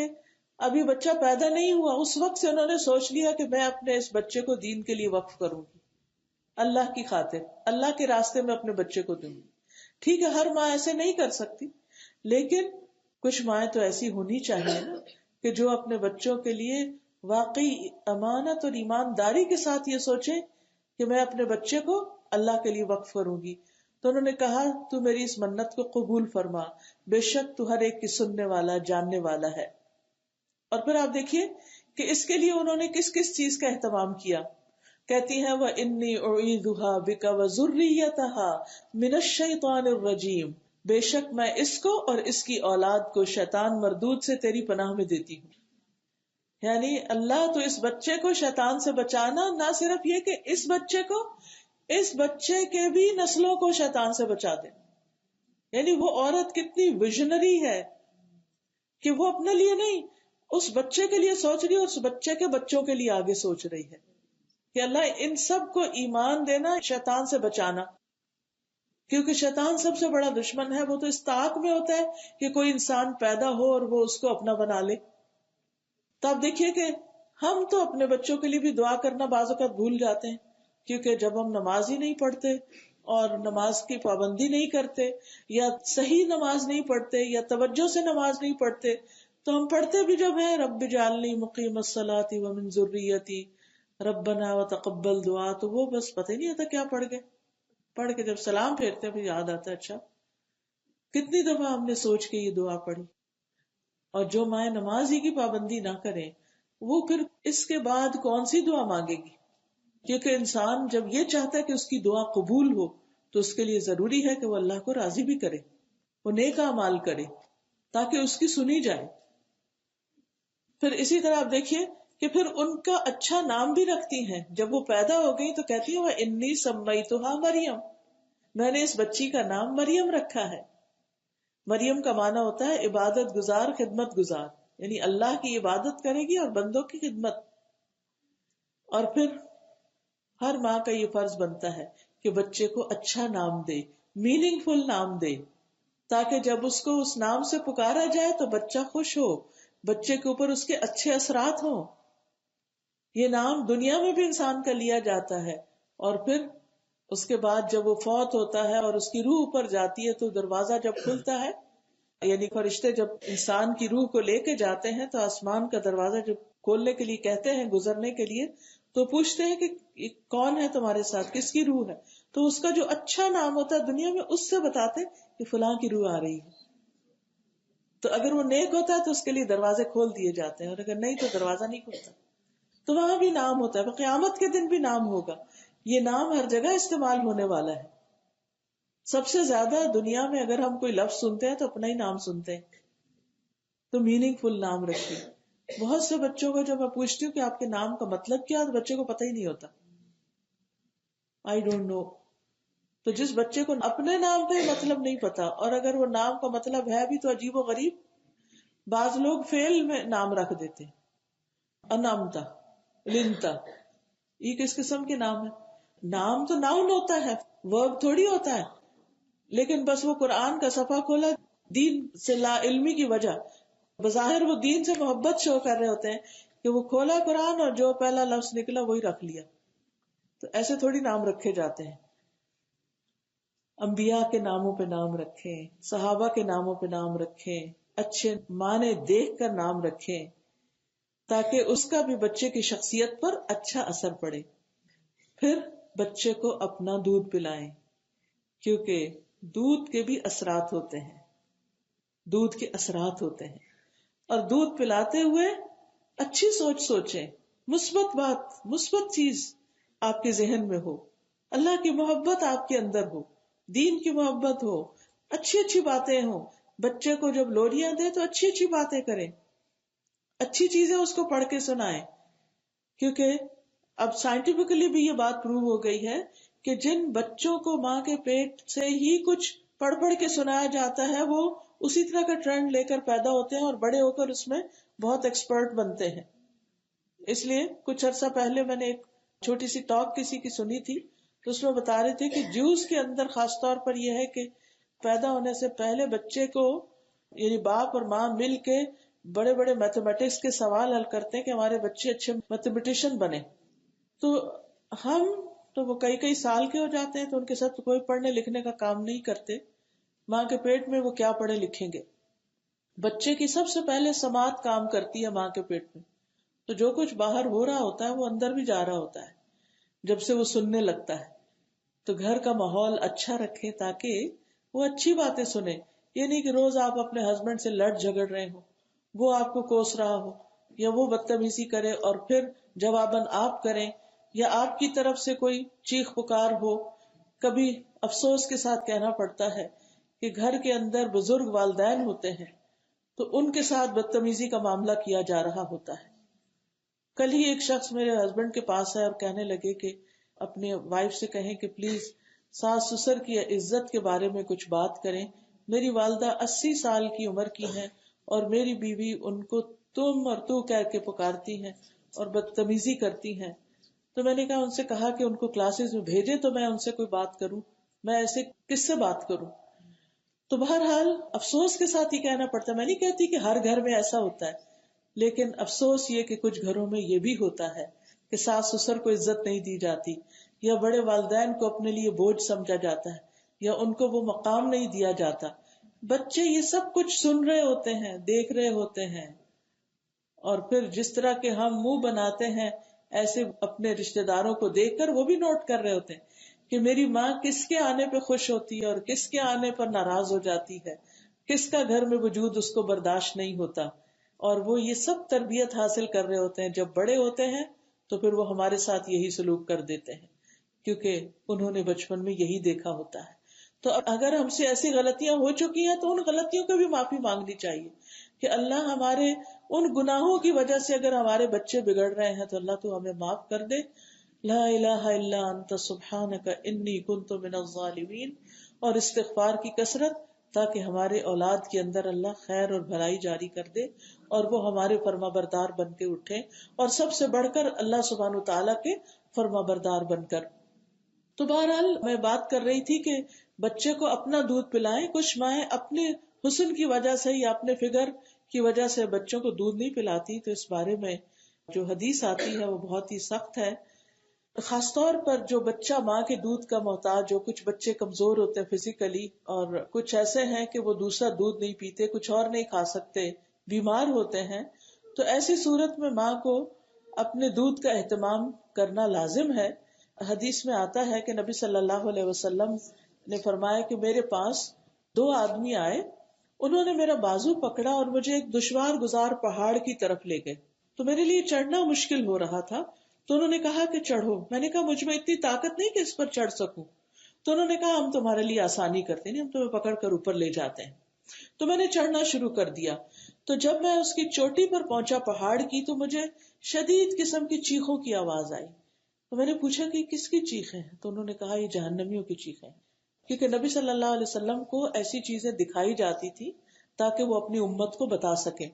ابھی بچہ پیدا نہیں ہوا، اس وقت سے انہوں نے سوچ لیا کہ میں اپنے اس بچے کو دین کے لیے وقف کروں گی، اللہ کی خاطر، اللہ کے راستے میں اپنے بچے کو دوں گی. ٹھیک ہے، ہر ماں ایسے نہیں کر سکتی، لیکن کچھ مائیں تو ایسی ہونی چاہیے نا کہ جو اپنے بچوں کے لیے واقعی امانت اور ایمانداری کے ساتھ یہ سوچیں کہ میں اپنے بچے کو اللہ کے لیے وقف کروں گی. تو انہوں نے کہا تو میری اس منت کو قبول فرما، بے شک تو ہر ایک کی سننے والا، جاننے والا ہے. اور پھر آپ دیکھیے کہ اس کے لیے انہوں نے کس کس چیز کا اہتمام کیا. کہتی ہیں وَإِنِّي أُعِيذُهَا بِكَ وَذُرِّيَّتَهَا مِنَ الشَّيْطَانِ الرَّجِيمِ، بے شک میں اس کو اور اس کی اولاد کو شیطان مردود سے تیری پناہ میں دیتی ہوں. یعنی اللہ تو اس بچے کو شیطان سے بچانا، نہ صرف یہ کہ اس بچے کو، اس بچے کے بھی نسلوں کو شیطان سے بچا دے. یعنی وہ عورت کتنی ویژنری ہے کہ وہ اپنے لیے نہیں، اس بچے کے لیے سوچ رہی ہے اور اس بچے کے بچوں کے لیے آگے سوچ رہی ہے کہ اللہ ان سب کو ایمان دینا، شیطان سے بچانا. کیونکہ شیطان سب سے بڑا دشمن ہے. وہ تو اس طاق میں ہوتا ہے کہ کوئی انسان پیدا ہو اور وہ اس کو اپنا بنا لے. تو آپ دیکھیے کہ ہم تو اپنے بچوں کے لیے بھی دعا کرنا بعض اوقات بھول جاتے ہیں، کیونکہ جب ہم نماز ہی نہیں پڑھتے اور نماز کی پابندی نہیں کرتے، یا صحیح نماز نہیں پڑھتے، یا توجہ سے نماز نہیں پڑھتے، تو ہم پڑھتے بھی جب ہیں رب اجعلنی مقیم الصلاۃ ومن ذریتی ربنا وتقبل دعا، تو وہ بس پتہ ہی نہیں ہوتا کیا پڑھ گئے. پڑھ کے جب سلام پھیرتے پھر یاد آتا ہے اچھا کتنی دفعہ ہم نے سوچ کے یہ دعا پڑھی. اور جو مائیں نماز ہی کی پابندی نہ کریں وہ پھر اس کے بعد کون سی دعا مانگے گی؟ کیونکہ انسان جب یہ چاہتا ہے کہ اس کی دعا قبول ہو تو اس کے لیے ضروری ہے کہ وہ اللہ کو راضی بھی کرے، وہ نیک اعمال کرے تاکہ اس کی سنی جائے. پھر اسی طرح آپ دیکھیے کہ پھر ان کا اچھا نام بھی رکھتی ہیں. جب وہ پیدا ہو گئی تو کہتی ہیں وَإِنِّي سَمَّيْتُهَا مریم، میں نے اس بچی کا نام مریم رکھا ہے. مریم کا معنی ہوتا ہے عبادت گزار، خدمت گزار، یعنی اللہ کی عبادت کرے گی اور بندوں کی خدمت. اور پھر ہر ماں کا یہ فرض بنتا ہے کہ بچے کو اچھا نام دے، میننگ فل نام دے، تاکہ جب اس کو اس نام سے پکارا جائے تو بچہ خوش ہو، بچے کے اوپر اس کے اچھے اثرات ہوں. یہ نام دنیا میں بھی انسان کا لیا جاتا ہے، اور پھر اس کے بعد جب وہ فوت ہوتا ہے اور اس کی روح اوپر جاتی ہے تو دروازہ جب کھلتا ہے، یعنی فرشتے جب انسان کی روح کو لے کے جاتے ہیں تو آسمان کا دروازہ جب کھولنے کے لیے کہتے ہیں، گزرنے کے لیے، تو پوچھتے ہیں کہ کون ہے تمہارے ساتھ، کس کی روح ہے؟ تو اس کا جو اچھا نام ہوتا ہے دنیا میں اس سے بتاتے کہ فلاں کی روح آ رہی ہے. تو اگر وہ نیک ہوتا ہے تو اس کے لیے دروازے کھول دیے جاتے ہیں، اور اگر نہیں تو دروازہ نہیں کھلتا. تو وہاں بھی نام ہوتا ہے، وہ قیامت کے دن بھی نام ہوگا. یہ نام ہر جگہ استعمال ہونے والا ہے. سب سے زیادہ دنیا میں اگر ہم کوئی لفظ سنتے ہیں تو اپنا ہی نام سنتے ہیں. تو میننگ فل نام رکھیے. بہت سے بچوں کو جب میں پوچھتی ہوں کہ آپ کے نام کا مطلب کیا، تو بچے کو پتہ ہی نہیں ہوتا. I don't know. تو جس بچے کو اپنے نام کا ہی مطلب نہیں پتا، اور اگر وہ نام کا مطلب ہے بھی تو عجیب و غریب، بعض لوگ فعل میں نام رکھ دیتے. انامتا، لنتا، یہ کس قسم کے نام ہے؟ نام تو ناؤن ہوتا ہے، ورب تھوڑی ہوتا ہے. لیکن بس وہ قرآن کا صفحہ کھولا دین سے لا علمی کی وجہ، بظاہر وہ دین سے محبت شو کر رہے ہوتے ہیں کہ وہ کھولا قرآن اور جو پہلا لفظ نکلا وہی رکھ لیا. تو ایسے تھوڑی نام رکھے جاتے ہیں. انبیاء کے ناموں پہ نام رکھیں، صحابہ کے ناموں پہ نام رکھیں، اچھے معنی دیکھ کر نام رکھیں تاکہ اس کا بھی بچے کی شخصیت پر اچھا اثر پڑے. پھر بچے کو اپنا دودھ پلائیں، کیونکہ دودھ کے بھی اثرات ہوتے ہیں. دودھ کے اثرات ہوتے ہیں، اور دودھ پلاتے ہوئے اچھی سوچ سوچیں، مثبت بات، مثبت چیز آپ کے ذہن میں ہو، اللہ کی محبت آپ کے اندر ہو، دین کی محبت ہو، اچھی اچھی باتیں ہوں. بچے کو جب لوریاں دیں تو اچھی اچھی باتیں کریں، اچھی چیزیں اس کو پڑھ کے سنائیں. کیونکہ اب سائنٹیفکلی بھی یہ بات پروو ہو گئی ہے کہ جن بچوں کو ماں کے پیٹ سے ہی کچھ پڑھ پڑھ کے سنایا جاتا ہے وہ اسی طرح کا ٹرینڈ لے کر پیدا ہوتے ہیں اور بڑے ہو کر اس میں بہت ایکسپرٹ بنتے ہیں. اس لیے کچھ عرصہ پہلے میں نے ایک چھوٹی سی ٹاک کسی کی سنی تھی، تو اس میں بتا رہے تھے کہ جوز کے اندر خاص طور پر یہ ہے کہ پیدا ہونے سے پہلے بچے کو، یعنی باپ اور ماں مل کے بڑے بڑے میتھمیٹکس کے سوال حل کرتے ہیں کہ ہمارے بچے اچھے میتھمیٹیشین بنے. تو ہم تو وہ کئی سال کے ہو جاتے ہیں تو ان کے ساتھ کوئی پڑھنے لکھنے کا کام نہیں کرتے. ماں کے پیٹ میں وہ کیا پڑھے لکھیں گے؟ بچے کی سب سے پہلے سماعت کام کرتی ہے ماں کے پیٹ میں. تو جو کچھ باہر ہو رہا ہوتا ہے وہ اندر بھی جا رہا ہوتا ہے جب سے وہ سننے لگتا ہے. تو گھر کا ماحول اچھا رکھیں تاکہ وہ اچھی باتیں سنیں. یہ نہیں کہ روز آپ اپنے ہسبینڈ سے لڑ جھگڑ رہے ہو، وہ آپ کو کوس رہا ہو، یا وہ بدتمیزی کرے اور پھر جواباً آپ کریں، یا آپ کی طرف سے کوئی چیخ پکار ہو. کبھی افسوس کے ساتھ کہنا پڑتا ہے کہ گھر کے اندر بزرگ والدین ہوتے ہیں تو ان کے ساتھ بدتمیزی کا معاملہ کیا جا رہا ہوتا ہے. کل ہی ایک شخص میرے ہسبینڈ کے پاس آئے اور کہنے لگے کہ اپنے وائف سے کہیں کہ پلیز ساس سسر کی عزت کے بارے میں کچھ بات کریں. میری والدہ 80 سال کی عمر کی ہیں اور میری بیوی ان کو تم اور تو کہہ کے پکارتی ہیں اور بدتمیزی کرتی ہیں. تو میں نے ان سے کہا کہ ان کو کلاسز میں بھیجے تو میں ان سے کوئی بات کروں، میں ایسے کس سے بات کروں. تو بہرحال افسوس کے ساتھ ہی کہنا پڑتا ہے. میں نہیں کہتی کہ ہر گھر میں ایسا ہوتا ہے، لیکن افسوس یہ کہ کچھ گھروں میں یہ بھی ہوتا ہے کہ ساس سسر کو عزت نہیں دی جاتی، یا بڑے والدین کو اپنے لیے بوجھ سمجھا جاتا ہے، یا ان کو وہ مقام نہیں دیا جاتا. بچے یہ سب کچھ سن رہے ہوتے ہیں، دیکھ رہے ہوتے ہیں، اور پھر جس طرح کے ہم منہ بناتے ہیں ایسے اپنے رشتہ داروں کو دیکھ کر وہ بھی نوٹ کر رہے ہوتے ہیں کہ میری ماں کس کے آنے پہ خوش ہوتی ہے اور کس کے آنے پر ناراض ہو جاتی ہے، کس کا گھر میں وجود اس کو برداشت نہیں ہوتا. اور وہ یہ سب تربیت حاصل کر رہے ہوتے ہیں. جب بڑے ہوتے ہیں تو پھر وہ ہمارے ساتھ یہی سلوک کر دیتے ہیں کیونکہ انہوں نے بچپن میں یہی دیکھا ہوتا ہے. تو اگر ہم سے ایسی غلطیاں ہو چکی ہیں تو ان غلطیوں کو بھی معافی مانگنی چاہیے کہ اللہ ہمارے ان گناہوں کی وجہ سے اگر ہمارے بچے بگڑ رہے ہیں تو اللہ تو ہمیں معاف کر دے. لا الہ الا انت سبحانک انی کنت من الظالمین. اور استغفار کی کثرت تاکہ ہمارے اولاد کے اندر اللہ خیر اور بھلائی جاری کر دے اور وہ ہمارے فرما بردار بن کے اٹھے، اور سب سے بڑھ کر اللہ سبحانہ تعالیٰ کے فرما بردار بن کر. تو بہرحال میں بات کر رہی تھی کہ بچے کو اپنا دودھ پلائیں. کچھ مائیں اپنے حسن کی وجہ سے یا اپنے فگر کی وجہ سے بچوں کو دودھ نہیں پلاتی، تو اس بارے میں جو حدیث آتی ہے وہ بہت ہی سخت ہے. خاص طور پر جو بچہ ماں کے دودھ کا محتاج ہو. کچھ بچے کمزور ہوتے ہیں فزیکلی، اور کچھ ایسے ہیں کہ وہ دوسرا دودھ نہیں پیتے، کچھ اور نہیں کھا سکتے، بیمار ہوتے ہیں. تو ایسی صورت میں ماں کو اپنے دودھ کا اہتمام کرنا لازم ہے. حدیث میں آتا ہے کہ نبی صلی اللہ علیہ وسلم نے فرمایا کہ میرے پاس 2 آدمی آئے، انہوں نے میرا بازو پکڑا اور مجھے ایک دشوار گزار پہاڑ کی طرف لے گئے. تو میرے لیے چڑھنا مشکل ہو رہا تھا. تو انہوں نے کہا کہ چڑھو. میں نے کہا مجھ میں اتنی طاقت نہیں کہ اس پر چڑھ سکوں. تو انہوں نے کہا ہم تمہارے لیے آسانی کرتے نہیں، ہم تمہیں پکڑ کر اوپر لے جاتے ہیں. تو میں نے چڑھنا شروع کر دیا. تو جب میں اس کی چوٹی پر پہنچا پہاڑ کی تو مجھے شدید قسم کی چیخوں کی آواز آئی. تو میں نے پوچھا کہ کس کی چیخیں ہیں؟ تو انہوں نے کہا یہ جہنمیوں کی چیخیں، کیونکہ نبی صلی اللہ علیہ وسلم کو ایسی چیزیں دکھائی جاتی تھی تاکہ وہ اپنی امت کو بتا سکے.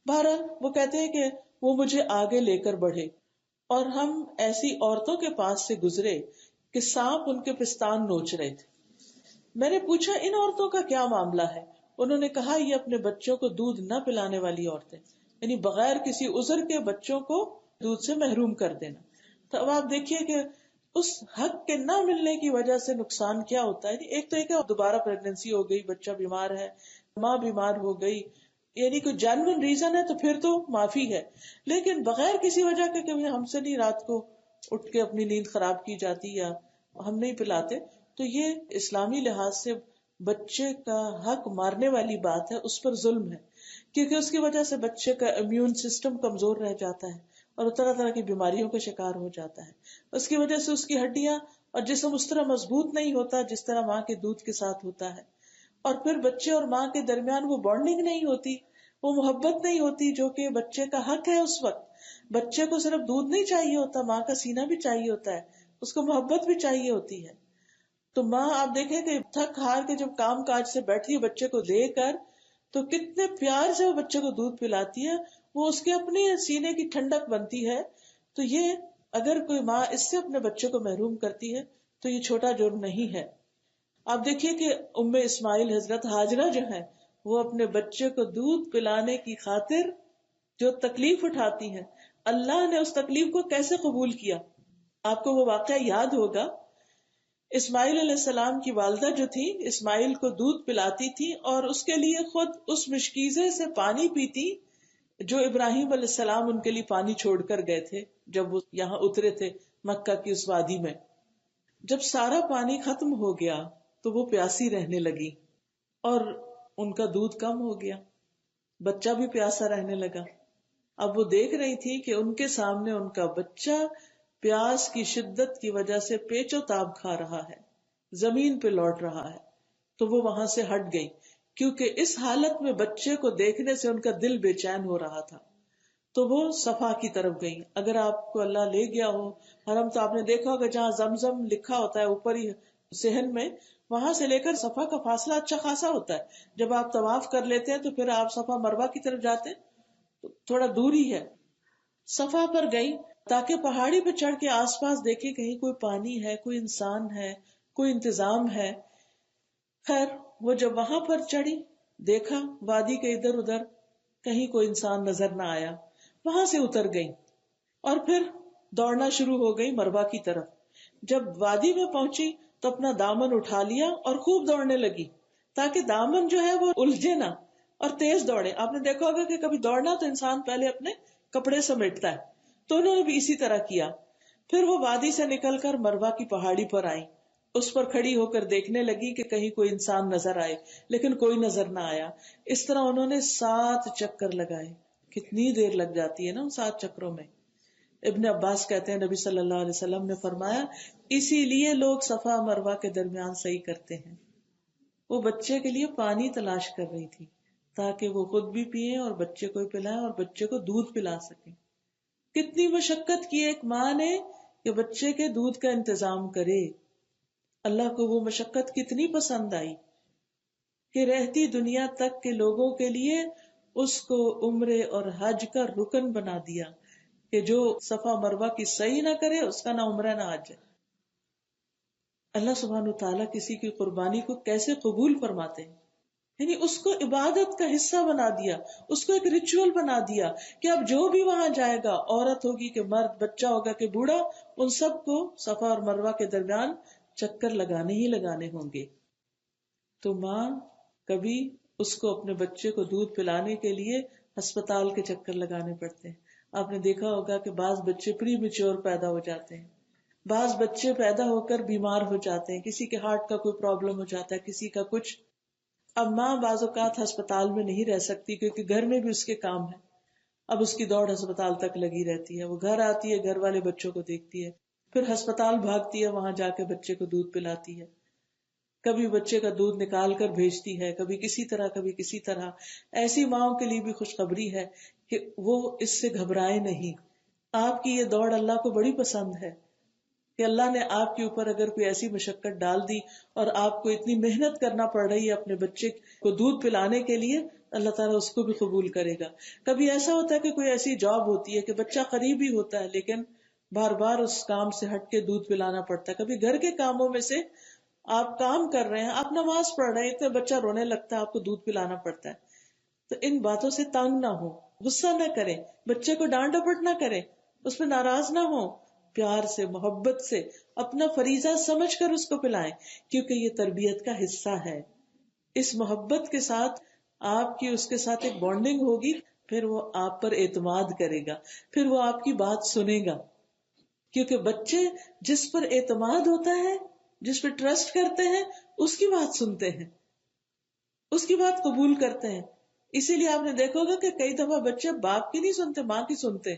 بہرحال وہ کہتے ہیں کہ وہ مجھے آگے لے کر بڑھے اور ہم ایسی عورتوں کے پاس سے گزرے کہ سانپ ان کے پستان نوچ رہے تھے. میں نے پوچھا ان عورتوں کا کیا معاملہ ہے؟ انہوں نے کہا یہ اپنے بچوں کو دودھ نہ پلانے والی عورتیں، یعنی بغیر کسی عذر کے بچوں کو دودھ سے محروم کر دینا. تو اب آپ دیکھیے کہ اس حق کے نہ ملنے کی وجہ سے نقصان کیا ہوتا ہے. ایک تو ایک دوبارہ پریگنینسی ہو گئی، بچہ بیمار ہے، ماں بیمار ہو گئی، یعنی کوئی جینوئن ریزن ہے تو پھر تو معافی ہے، لیکن بغیر کسی وجہ کے کہ ہم سے نہیں رات کو اٹھ کے اپنی نیند خراب کی جاتی یا ہم نہیں پلاتے، تو یہ اسلامی لحاظ سے بچے کا حق مارنے والی بات ہے، اس پر ظلم ہے، کیونکہ اس کی وجہ سے بچے کا امیون سسٹم کمزور رہ جاتا ہے اور وہ طرح طرح کی بیماریوں کا شکار ہو جاتا ہے. اس کی وجہ سے اس کی ہڈیاں اور جسم اس طرح مضبوط نہیں ہوتا جس طرح ماں کے دودھ کے ساتھ ہوتا ہے. اور پھر بچے اور ماں کے درمیان وہ بانڈنگ نہیں ہوتی، وہ محبت نہیں ہوتی جو کہ بچے کا حق ہے. اس وقت بچے کو صرف دودھ نہیں چاہیے ہوتا، ماں کا سینہ بھی چاہیے ہوتا ہے، اس کو محبت بھی چاہیے ہوتی ہے. تو ماں آپ دیکھیں کہ تھک ہار کے جب کام کاج سے بیٹھی ہے بچے کو دے کر تو کتنے پیار سے وہ بچے کو دودھ پلاتی ہے، وہ اس کے اپنے سینے کی ٹھنڈک بنتی ہے. تو یہ اگر کوئی ماں اس سے اپنے بچے کو محروم کرتی ہے تو یہ چھوٹا جرم نہیں ہے. آپ دیکھیے کہ ام اسماعیل حضرت ہاجرہ جو ہے وہ اپنے بچے کو دودھ پلانے کی خاطر جو تکلیف اٹھاتی ہیں، اللہ نے اس تکلیف کو کیسے قبول کیا. آپ کو وہ واقعہ یاد ہوگا، اسماعیل علیہ السلام کی والدہ جو تھی اسماعیل کو دودھ پلاتی تھی اور اس کے لیے خود اس مشکیزے سے پانی پیتی جو ابراہیم علیہ السلام ان کے لیے پانی چھوڑ کر گئے تھے جب وہ یہاں اترے تھے مکہ کی اس وادی میں. جب سارا پانی ختم ہو گیا تو وہ پیاسی رہنے لگی اور ان کا دودھ کم ہو گیا، بچہ بھی پیاسا رہنے لگا. اب وہ دیکھ رہی تھی کہ ان کے سامنے ان کا بچہ پیاس کی شدت کی وجہ سے پیچ و تاب کھا رہا ہے، زمین پہ لوٹ رہا ہے. تو وہ وہاں سے ہٹ گئی، کیونکہ اس حالت میں بچے کو دیکھنے سے ان کا دل بے چین ہو رہا تھا. تو وہ صفا کی طرف گئی. اگر آپ کو اللہ لے گیا ہو حرم، تو آپ نے دیکھا ہوگا جہاں زمزم لکھا ہوتا ہے اوپر ہی صحن میں، وہاں سے لے کر صفا کا فاصلہ اچھا خاصا ہوتا ہے. جب آپ طواف کر لیتے ہیں تو پھر آپ صفا مروہ کی طرف جاتے ہیں تو تھوڑا دور ہی ہے. صفا پر گئی تاکہ پہاڑی پہ چڑھ کے آس پاس دیکھے کہیں کوئی پانی ہے، کوئی انسان ہے، کوئی انتظام ہے. خیر وہ جب وہاں پر چڑھی، دیکھا وادی کے ادھر ادھر کہیں کوئی انسان نظر نہ آیا. وہاں سے اتر گئی اور پھر دوڑنا شروع ہو گئی مروہ کی طرف. جب وادی میں پہنچی تو اپنا دامن اٹھا لیا اور خوب دوڑنے لگی، تاکہ دامن جو ہے وہ الجھے نہ اور تیز دوڑے. آپ نے دیکھا ہوگا کہ کبھی دوڑنا تو انسان پہلے اپنے کپڑے سمیٹتا ہے، تو انہوں نے بھی اسی طرح کیا. پھر وہ وادی سے نکل کر مروہ کی پہاڑی پر آئی. اس پر کھڑی ہو کر دیکھنے لگی کہ کہیں کوئی انسان نظر آئے، لیکن کوئی نظر نہ آیا. اس طرح انہوں نے 7 چکر لگائے. کتنی دیر لگ جاتی ہے نا ان 7 چکروں میں. ابن عباس کہتے ہیں نبی صلی اللہ علیہ وسلم نے فرمایا اسی لیے لوگ صفا مروہ کے درمیان صحیح کرتے ہیں. وہ بچے کے لیے پانی تلاش کر رہی تھی تاکہ وہ خود بھی پیئے اور بچے کو پلائیں اور بچے کو دودھ پلا سکیں. کتنی مشقت کی ایک ماں نے کہ بچے کے دودھ کا انتظام کرے. اللہ کو وہ مشقت کتنی پسند آئی کہ رہتی دنیا تک کے لوگوں کے لیے اس کو عمرے اور حج کا رکن بنا دیا کہ جو صفا مروہ کی صحیح نہ کرے اس کا نہ عمرہ نہ حج ہے. اللہ سبحانہ تعالیٰ کسی کی قربانی کو کیسے قبول فرماتے ہیں، یعنی اس کو عبادت کا حصہ بنا دیا، اس کو ایک ریچول بنا دیا کہ اب جو بھی وہاں جائے گا، عورت ہوگی کہ مرد، بچہ ہوگا کہ بوڑھا، ان سب کو صفا اور مروہ کے درمیان چکر لگانے ہی لگانے ہوں گے. تو ماں کبھی اس کو اپنے بچے کو دودھ پلانے کے لیے ہسپتال کے چکر لگانے پڑتے ہیں. آپ نے دیکھا ہوگا کہ بعض بچے پری میچور پیدا ہو جاتے ہیں، بعض بچے پیدا ہو کر بیمار ہو جاتے ہیں، کسی کے ہارٹ کا کوئی پرابلم ہو جاتا ہے، کسی کا کچھ. اب ماں بعض اوقات ہسپتال میں نہیں رہ سکتی کیونکہ گھر میں بھی اس کے کام ہے. اب اس کی دوڑ ہسپتال تک لگی رہتی ہے. وہ گھر آتی ہے، گھر والے بچوں کو دیکھتی ہے، پھر ہسپتال بھاگتی ہے، وہاں جا کے بچے کو دودھ پلاتی ہے. کبھی بچے کا دودھ نکال کر بھیجتی ہے، کبھی کسی طرح کبھی کسی طرح. ایسی ماؤں کے لیے بھی خوشخبری ہے کہ وہ اس سے گھبرائے نہیں. آپ کی یہ دوڑ اللہ کو بڑی پسند ہے کہ اللہ نے آپ کے اوپر اگر کوئی ایسی مشقت ڈال دی اور آپ کو اتنی محنت کرنا پڑ رہی ہے اپنے بچے کو دودھ پلانے کے لیے، اللہ تعالیٰ اس کو بھی قبول کرے گا. کبھی ایسا ہوتا ہے کہ کوئی ایسی جاب ہوتی ہے کہ بچہ قریب ہی ہوتا ہے لیکن بار بار اس کام سے ہٹ کے دودھ پلانا پڑتا ہے. کبھی گھر کے کاموں میں سے آپ کام کر رہے ہیں، آپ نماز پڑھ رہے ہیں، تو بچہ رونے لگتا ہے، آپ کو دودھ پلانا پڑتا ہے. تو ان باتوں سے تنگ نہ ہو، غصہ نہ کریں، بچے کو ڈانٹ ڈپٹ نہ کریں، اس پہ ناراض نہ ہو، پیار سے محبت سے اپنا فریضہ سمجھ کر اس کو پلائیں، کیونکہ یہ تربیت کا حصہ ہے. اس محبت کے ساتھ آپ کی اس کے ساتھ ایک بانڈنگ ہوگی، پھر وہ آپ پر اعتماد کرے گا، پھر وہ آپ کی بات سنے گا. کیونکہ بچے جس پر اعتماد ہوتا ہے، جس پہ ٹرسٹ کرتے ہیں، اس کی بات سنتے ہیں، اس کی بات قبول کرتے ہیں. اسی لیے آپ نے دیکھا ہوگا کہ کئی دفعہ بچے باپ کی نہیں سنتے، ماں کی سنتے.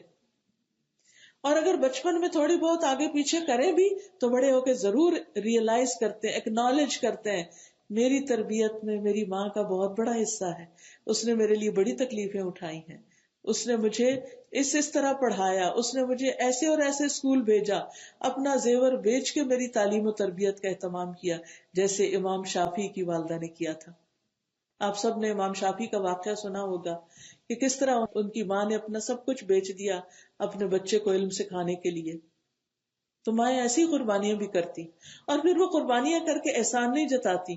اور اگر بچپن میں تھوڑی بہت آگے پیچھے کرے بھی تو بڑے ہو کے ضرور ریئلائز کرتے ہیں، ایکنالج کرتے ہیں، میری تربیت میں میری ماں کا بہت بڑا حصہ ہے، اس نے میرے لیے بڑی تکلیفیں اٹھائی ہیں، اس نے مجھے اس طرح پڑھایا، اس نے مجھے ایسے اور ایسے اسکول بھیجا، اپنا زیور بیچ کے میری تعلیم و تربیت کا اہتمام کیا، جیسے امام شافعی کی والدہ نے کیا تھا. آپ سب نے امام شافعی کا واقعہ سنا ہوگا کہ کس طرح ان کی ماں نے اپنا سب کچھ بیچ دیا اپنے بچے کو علم سکھانے کے لیے. تو مائیں ایسی قربانیاں بھی کرتی، اور پھر وہ قربانیاں کر کے احسان نہیں جتاتی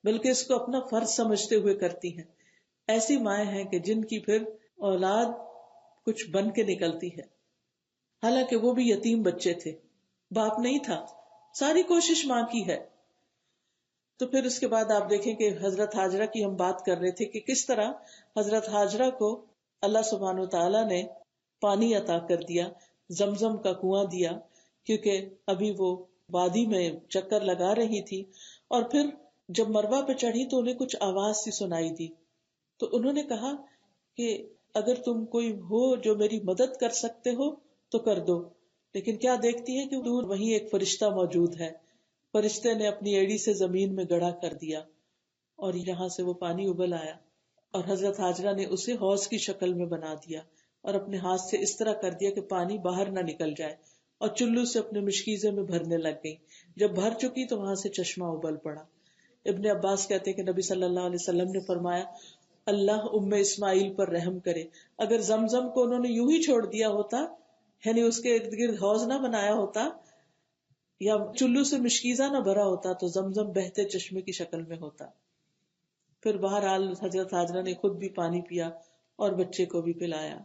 بلکہ اس کو اپنا فرض سمجھتے ہوئے کرتی ہیں. ایسی مائیں ہیں کہ جن کی پھر اولاد کچھ بن کے نکلتی ہے، حالانکہ وہ بھی یتیم بچے تھے، باپ نہیں تھا، ساری کوشش ماں کی ہے. تو پھر اس کے بعد آپ دیکھیں کہ حضرت ہاجرہ کی ہم بات کر رہے تھے کہ کس طرح حضرت ہاجرہ کو اللہ سبحانہ وتعالی نے پانی عطا کر دیا، زمزم کا کنواں دیا، کیونکہ ابھی وہ وادی میں چکر لگا رہی تھی. اور پھر جب مروہ پہ چڑھی تو انہیں کچھ آواز سی سنائی دی، تو انہوں نے کہا کہ اگر تم کوئی ہو جو میری مدد کر سکتے ہو تو کر دو. لیکن کیا دیکھتی ہے کہ دور وہیں ایک فرشتہ موجود ہے. فرشتے نے اپنی ایڑی سے زمین میں گڑھا کر دیا اور یہاں سے وہ پانی ابل آیا، اور حضرت ہاجرہ نے اسے حوض کی شکل میں بنا دیا اور اپنے ہاتھ سے اس طرح کر دیا کہ پانی باہر نہ نکل جائے، اور چلو سے اپنے مشکیزے میں بھرنے لگ گئی. جب بھر چکی تو وہاں سے چشمہ ابل پڑا. ابن عباس کہتے ہیں کہ نبی صلی اللہ علیہ وسلم نے فرمایا اللہ اسماعیل پر رحم کرے، اگر زمزم کو انہوں نے یوں ہی چھوڑ دیا ہوتا، یعنی اس کے ارد گرد حوض نہ بنایا ہوتا یا چلو سے مشکیزہ نہ بھرا ہوتا تو زمزم بہتے چشمے کی شکل میں ہوتا. پھر بہرحال حضرت حاجرہ نے خود بھی پانی پیا اور بچے کو بھی پلایا.